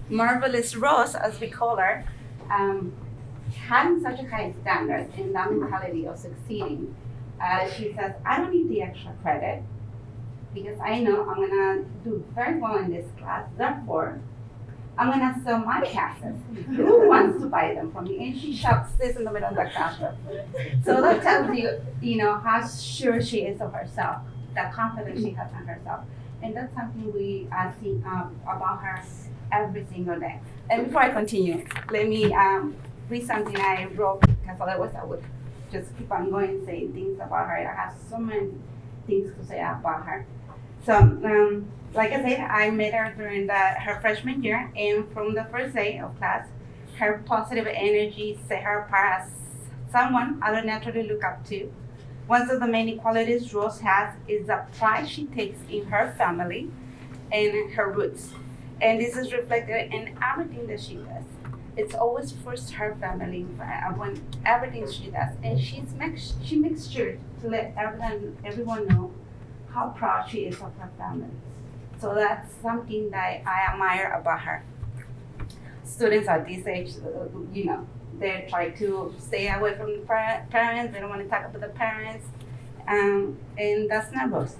Marvelous Rose, as we call her, having such a high standard in that mentality of succeeding, she says, I don't need the extra credit because I know I'm gonna do very well in this class, therefore, I'm gonna sell my passes. Who wants to buy them from me? And she shops this in the middle of the classroom. So that tells you, how sure she is of herself. the confidence she has in herself. And that's something we see about her every single day. And before I continue, let me read something I wrote, because otherwise I would just keep on going and saying things about her. I have so many things to say about her. So, like I said, I met her during her freshman year, and from the first day of class, her positive energy set her apart as someone I would naturally look up to. One of the many qualities Rose has is the pride she takes in her family and her roots. And this is reflected in everything that she does. It's always first her family when everything she does. And she makes sure to let everyone know how proud she is of her family. So that's something that I admire about her. Students at this age, they try to stay away from the parents. They don't want to talk about the parents, and that's not Rose.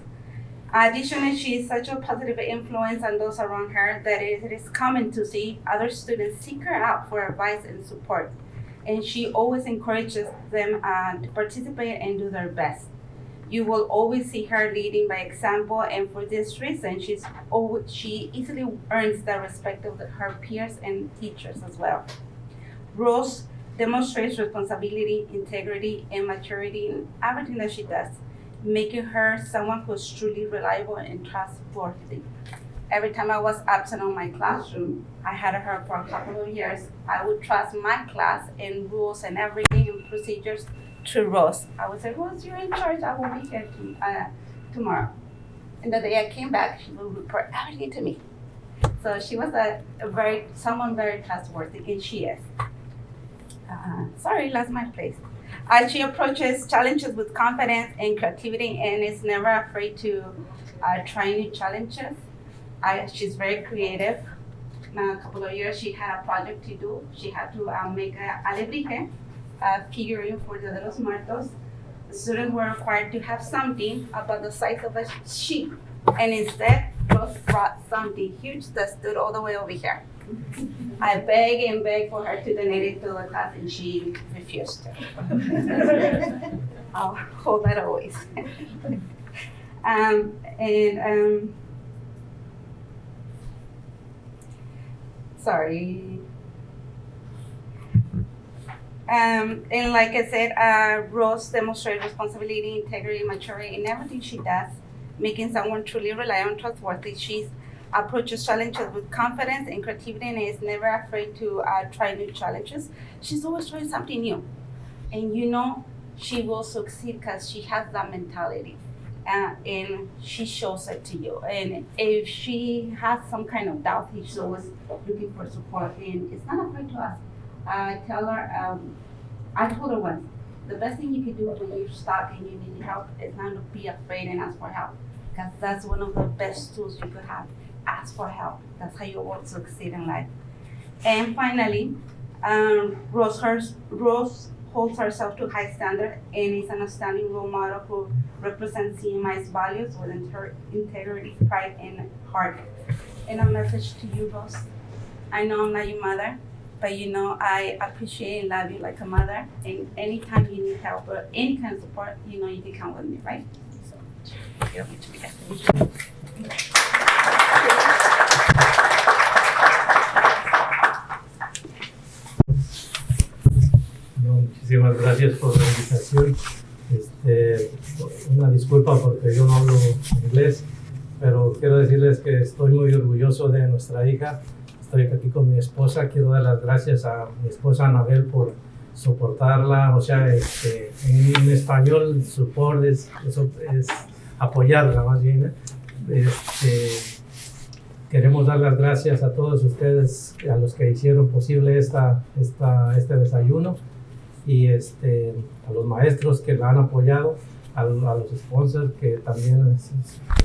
Additionally, she is such a positive influence on those around her that it is common to see other students seek her out for advice and support. And she always encourages them to participate and do their best. You will always see her leading by example, and for this reason, she easily earns the respect of her peers and teachers as well. Rose demonstrates responsibility, integrity, and maturity in everything that she does, making her someone who is truly reliable and trustworthy. Every time I was absent on my classroom, I had her for a couple of years. I would trust my class and rules and everything and procedures to Rose. I would say, Rose, you're in charge. I will be here tomorrow. And the day I came back, she would report everything to me. So she was someone very trustworthy, and she is. Sorry, lost my place. She approaches challenges with confidence and creativity, and is never afraid to try new challenges. She's very creative. Now, a couple of years, she had a project to do. She had to make a alebrije, a figurine for the Little Muertos. The students were required to have something about the size of a sheep, and instead, Rose brought something huge that stood all the way over here. I begged and begged for her to donate it to the class, and she refused to. I'll hold that always. Sorry. And like I said, Rose demonstrates responsibility, integrity, maturity in everything she does, making someone truly reliable and trustworthy. She approaches challenges with confidence and creativity, and is never afraid to try new challenges. She's always trying something new. And she will succeed because she has that mentality. And she shows it to you. And if she has some kind of doubt, she's always looking for support, and it's not afraid to ask. I told her once, the best thing you can do when you're stuck and you need help is not to be afraid and ask for help, because that's one of the best tools you could have. Ask for help. That's how you will succeed in life. And finally, Rose holds herself to high standard and is an outstanding role model who represents CMI's values with integrity, pride, and heart. And a message to you, Rose. I know I'm not your mother, but I appreciate and love you like a mother. And anytime you need help or any kind of support, you can count with me, right? So, feel free to be there. Muchísimas gracias por la invitación. Una disculpa porque yo no hablo inglés, pero quiero decirles que estoy muy orgulloso de nuestra hija. Estoy aquí con mi esposa. Quiero dar las gracias a mi esposa Anabel por soportarla. O sea, en español, support es apoyarla más bien. Queremos dar las gracias a todos ustedes, a los que hicieron posible este desayuno, y a los maestros que la han apoyado, a los sponsors que también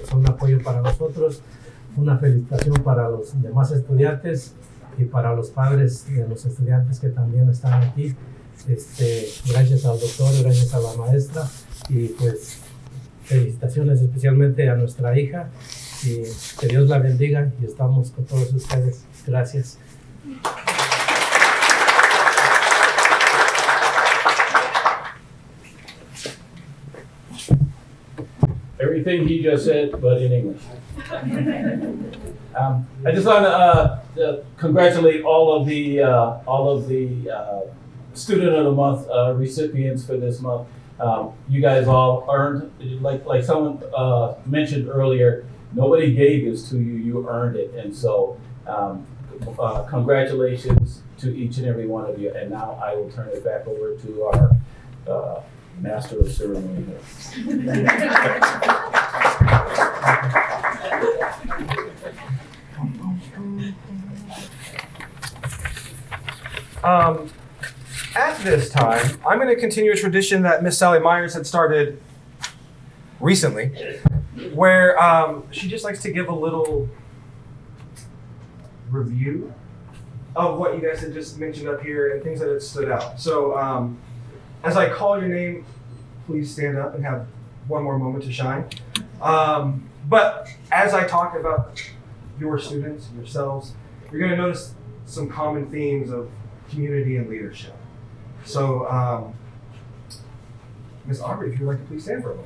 son un apoyo para nosotros. Una felicitación para los demás estudiantes y para los padres de los estudiantes que también están aquí. Gracias al doctor, gracias a la maestra, y pues felicitaciones especialmente a nuestra hija, y que Dios la bendiga, y estamos con todos ustedes. Gracias. Very everything he just said, but in English. I just want to congratulate all of the Student of the Month recipients for this month. You guys all earned, like someone mentioned earlier, nobody gave this to you, you earned it. And so congratulations to each and every one of you. And now I will turn it back over to our Master of Ceremony here. At this time, I'm going to continue a tradition that Miss Sally Myers had started recently, where she just likes to give a little review of what you guys had just mentioned up here and things that had stood out. So as I call your name, please stand up and have one more moment to shine. But as I talk about your students, yourselves, you're going to notice some common themes of community and leadership. So, Ms. Aubrey, if you'd like to please stand for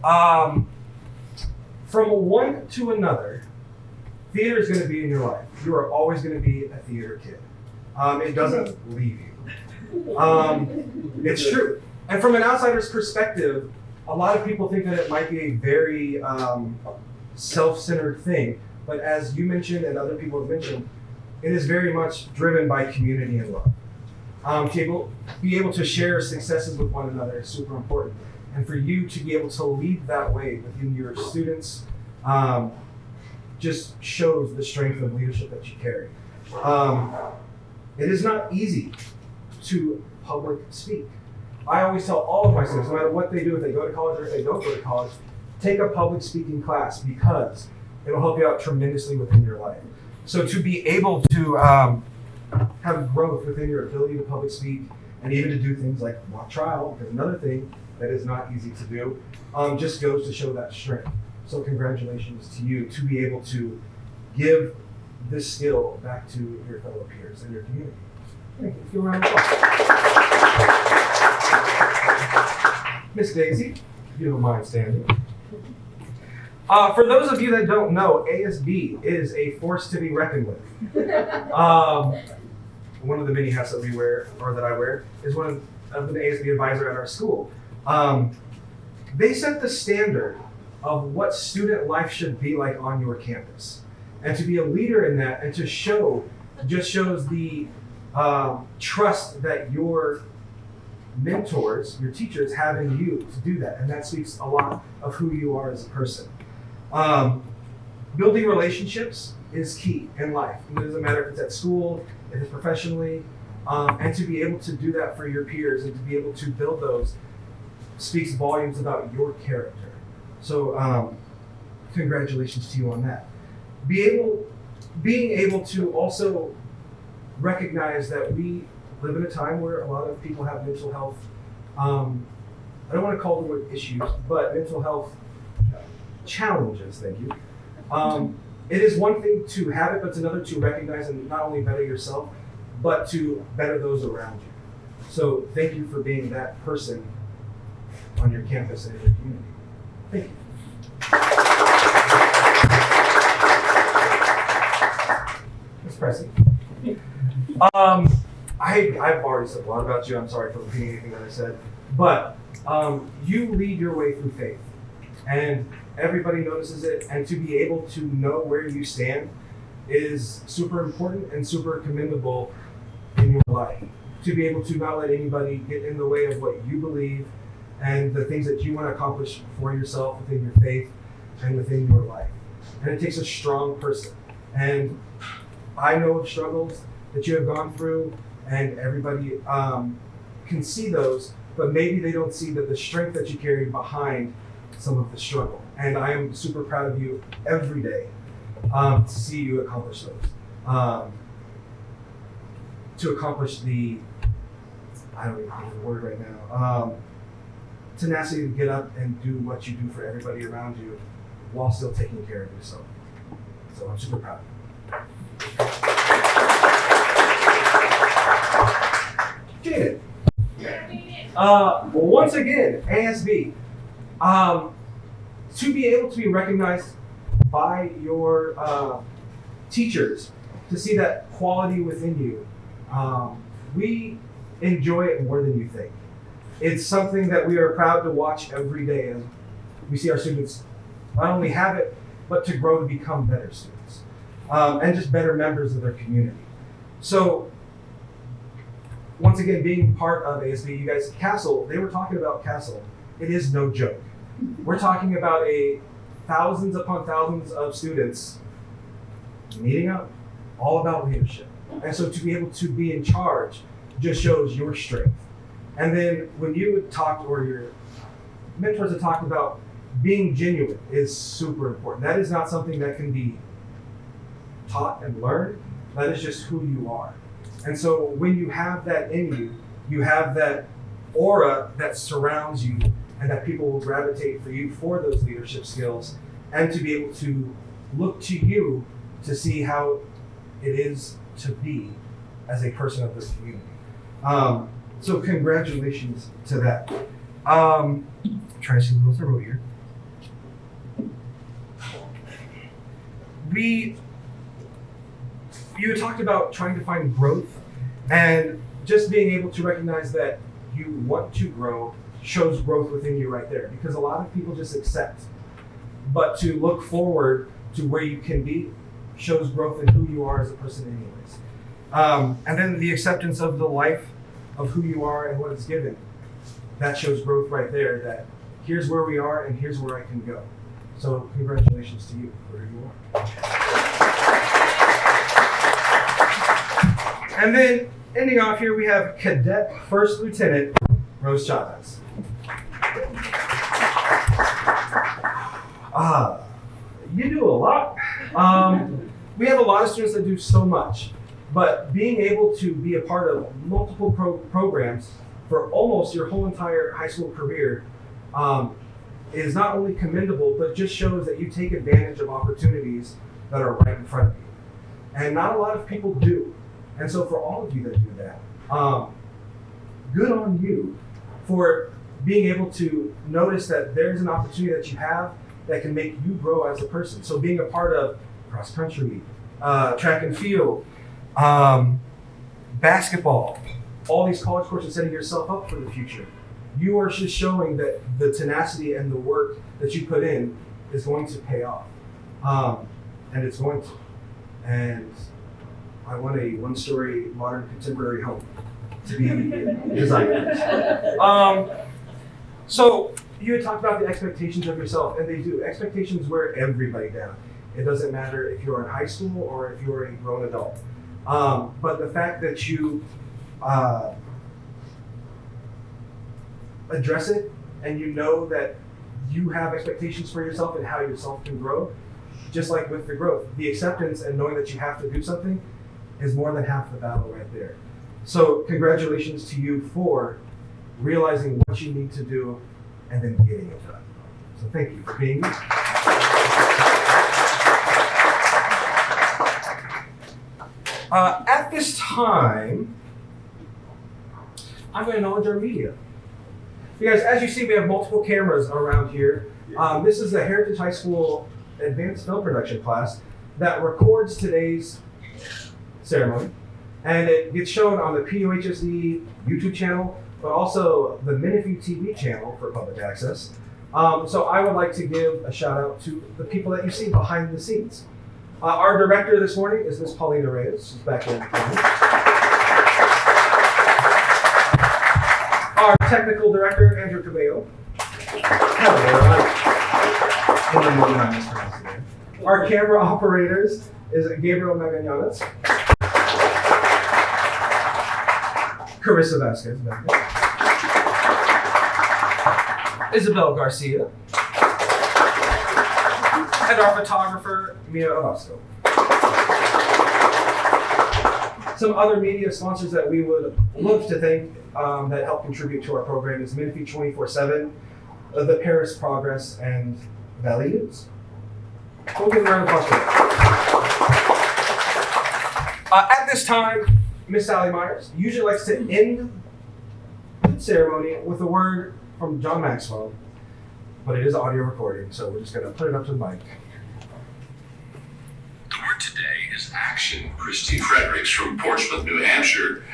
a moment. From one to another, theater is going to be in your life. You are always going to be a theater kid. It doesn't leave you. It's true. And from an outsider's perspective, a lot of people think that it might be a very self-centered thing. But as you mentioned and other people have mentioned, it is very much driven by community and love. To be able to share successes with one another is super important. And for you to be able to lead that way within your students just shows the strength of leadership that you carry. It is not easy to public speak. I always tell all of my students, no matter what they do, if they go to college or if they don't go to college, take a public speaking class because it'll help you out tremendously within your life. So to be able to have growth within your ability to public speak and even to do things like mock trial, because another thing that is not easy to do, just goes to show that strength. So congratulations to you to be able to give this skill back to your fellow peers and your community. Thank you. Give you a round of applause. Miss Daisy, if you don't mind standing. For those of you that don't know, ASB is a force to be reckoned with. One of the many hats that we wear, or that I wear, is one of the ASB advisor at our school. They set the standard of what student life should be like on your campus. And to be a leader in that and to show, just shows the trust that your mentors, your teachers have in you to do that. And that speaks a lot of who you are as a person. Building relationships is key in life. It doesn't matter if it's at school, if it's professionally, and to be able to do that for your peers and to be able to build those speaks volumes about your character. So congratulations to you on that. Being able to also recognize that we live in a time where a lot of people have mental health, I don't want to call the word issues, but mental health challenges, thank you. It is one thing to have it, but it's another to recognize and not only better yourself, but to better those around you. So thank you for being that person on your campus and in your community. Thank you. Ms. Presley. I've already said a lot about you. I'm sorry for repeating anything that I said. But you lead your way through faith. And everybody notices it. And to be able to know where you stand is super important and super commendable in your life. To be able to not let anybody get in the way of what you believe and the things that you want to accomplish for yourself within your faith and within your life. And it takes a strong person. And I know of struggles that you have gone through, and everybody can see those, but maybe they don't see the strength that you carry behind some of the struggle. And I am super proud of you every day to see you accomplish those. To accomplish the, I don't even know the word right now, tenacity to get up and do what you do for everybody around you while still taking care of yourself. So I'm super proud. Jaden. Well, once again, ASB. to be able to be recognized by your teachers, to see that quality within you. We enjoy it more than you think. It's something that we are proud to watch every day as we see our students not only have it, but to grow to become better students and just better members of their community. So once again, being part of ASB, you guys, Castle, they were talking about Castle. It is no joke. We're talking about thousands upon thousands of students meeting up, all about leadership. And so to be able to be in charge just shows your strength. And then when you would talk, or your mentors had talked about being genuine is super important. That is not something that can be taught and learned. That is just who you are. And so when you have that in you, you have that aura that surrounds you and that people will gravitate for you for those leadership skills and to be able to look to you to see how it is to be as a person of this community. So congratulations to that. Try to see a little thorough here. You talked about trying to find growth and just being able to recognize that you want to grow shows growth within you right there, because a lot of people just accept. But to look forward to where you can be shows growth in who you are as a person anyways. And then the acceptance of the life of who you are and what it's given. That shows growth right there, that here's where we are and here's where I can go. So congratulations to you for where you are. And then ending off here, we have Cadet First Lieutenant Rose Chavez. You do a lot. We have a lot of students that do so much, but being able to be a part of multiple programs for almost your whole entire high school career is not only commendable, but just shows that you take advantage of opportunities that are right in front of you. And not a lot of people do. And so for all of you that do that, good on you for being able to notice that there's an opportunity that you have that can make you grow as a person. So being a part of cross country, track and field, basketball, all these college courses, setting yourself up for the future. You are just showing that the tenacity and the work that you put in is going to pay off. And it's going to. And I want a one-story modern contemporary home to be designed. So you had talked about the expectations of yourself, and they do. Expectations wear everybody down. It doesn't matter if you're in high school or if you're a grown adult. But the fact that you address it and you know that you have expectations for yourself and how yourself can grow, just like with the growth, the acceptance and knowing that you have to do something is more than half the battle right there. So congratulations to you for realizing what you need to do and then getting it done. So thank you for being here. At this time, I'm going to acknowledge our media. Because as you see, we have multiple cameras around here. This is the Heritage High School Advanced Film Production class that records today's ceremony. And it gets shown on the PUHSD YouTube channel, but also the Menifee TV channel for public access. So I would like to give a shout out to the people that you see behind the scenes. Our director this morning is Ms. Paulina Reyes. She's back there. Our technical director, Andrew Cabello. Our camera operators is Gabriel Magallanes. Carissa Vasquez back there. Isabel Garcia. And our photographer, Mia Orozco. Some other media sponsors that we would love to thank that help contribute to our program is Menifee 24/7, the Paris Progress, and Valley News. We'll give a round of applause for that. At this time, Miss Sally Myers usually likes to end the ceremony with a word from John Maxwell. but it is audio recording, so we're just gonna put it up to the mic. The word today is action. Christy Fredericks from Portsmouth, New Hampshire,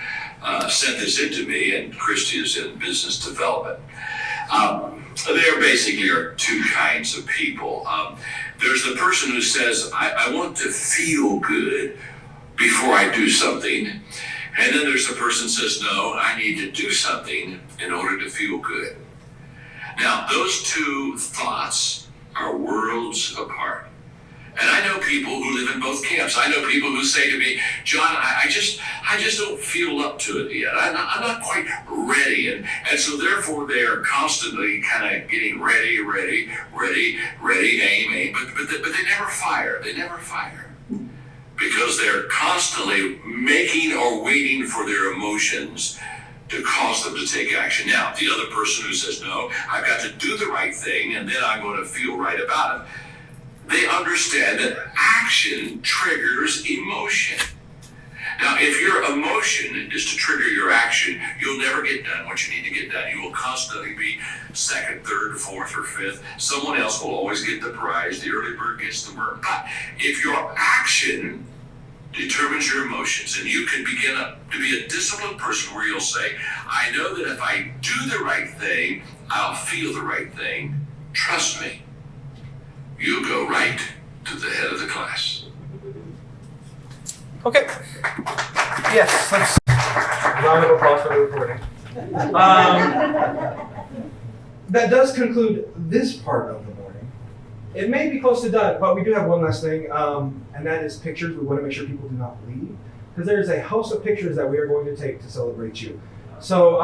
sent this into me, and Christy is in business development. There basically are two kinds of people. There's the person who says, I want to feel good before I do something. And then there's the person who says, no, I need to do something in order to feel good. Now, those two thoughts are worlds apart. And I know people who live in both camps. I know people who say to me, John, I just don't feel up to it yet. I'm not quite ready. And so therefore they are constantly kind of getting ready, aim. But they never fire. They never fire. Because they're constantly making or waiting for their emotions to cause them to take action. Now, the other person who says, no, I've got to do the right thing and then I'm going to feel right about it. They understand that action triggers emotion. Now, if your emotion is to trigger your action, you'll never get done what you need to get done. You will constantly be second, third, fourth, or fifth. Someone else will always get the prize. The early bird gets the worm. But if your action determines your emotions, and you can begin to be a disciplined person where you'll say, I know that if I do the right thing, I'll feel the right thing. Trust me. You'll go right to the head of the class. Okay. Yes, let's round of applause for the recording. That does conclude this part of the morning. It may be close to done, but we do have one last thing, and that is pictures. We want to make sure people do not leave, because there is a host of pictures that we are going to take to celebrate you. So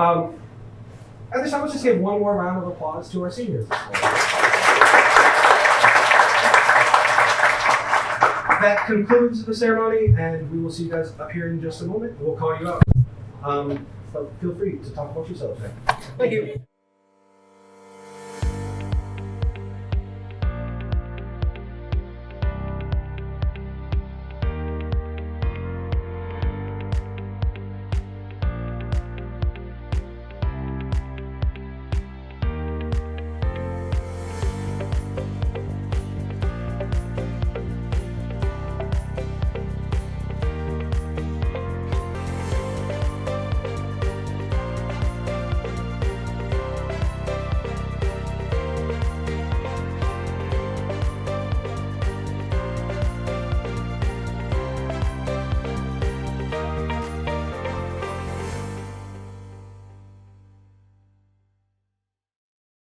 at this time, let's just give one more round of applause to our seniors this morning. That concludes the ceremony, and we will see you guys up here in just a moment. We'll call you out. But feel free to talk about yourselves now. Thank you.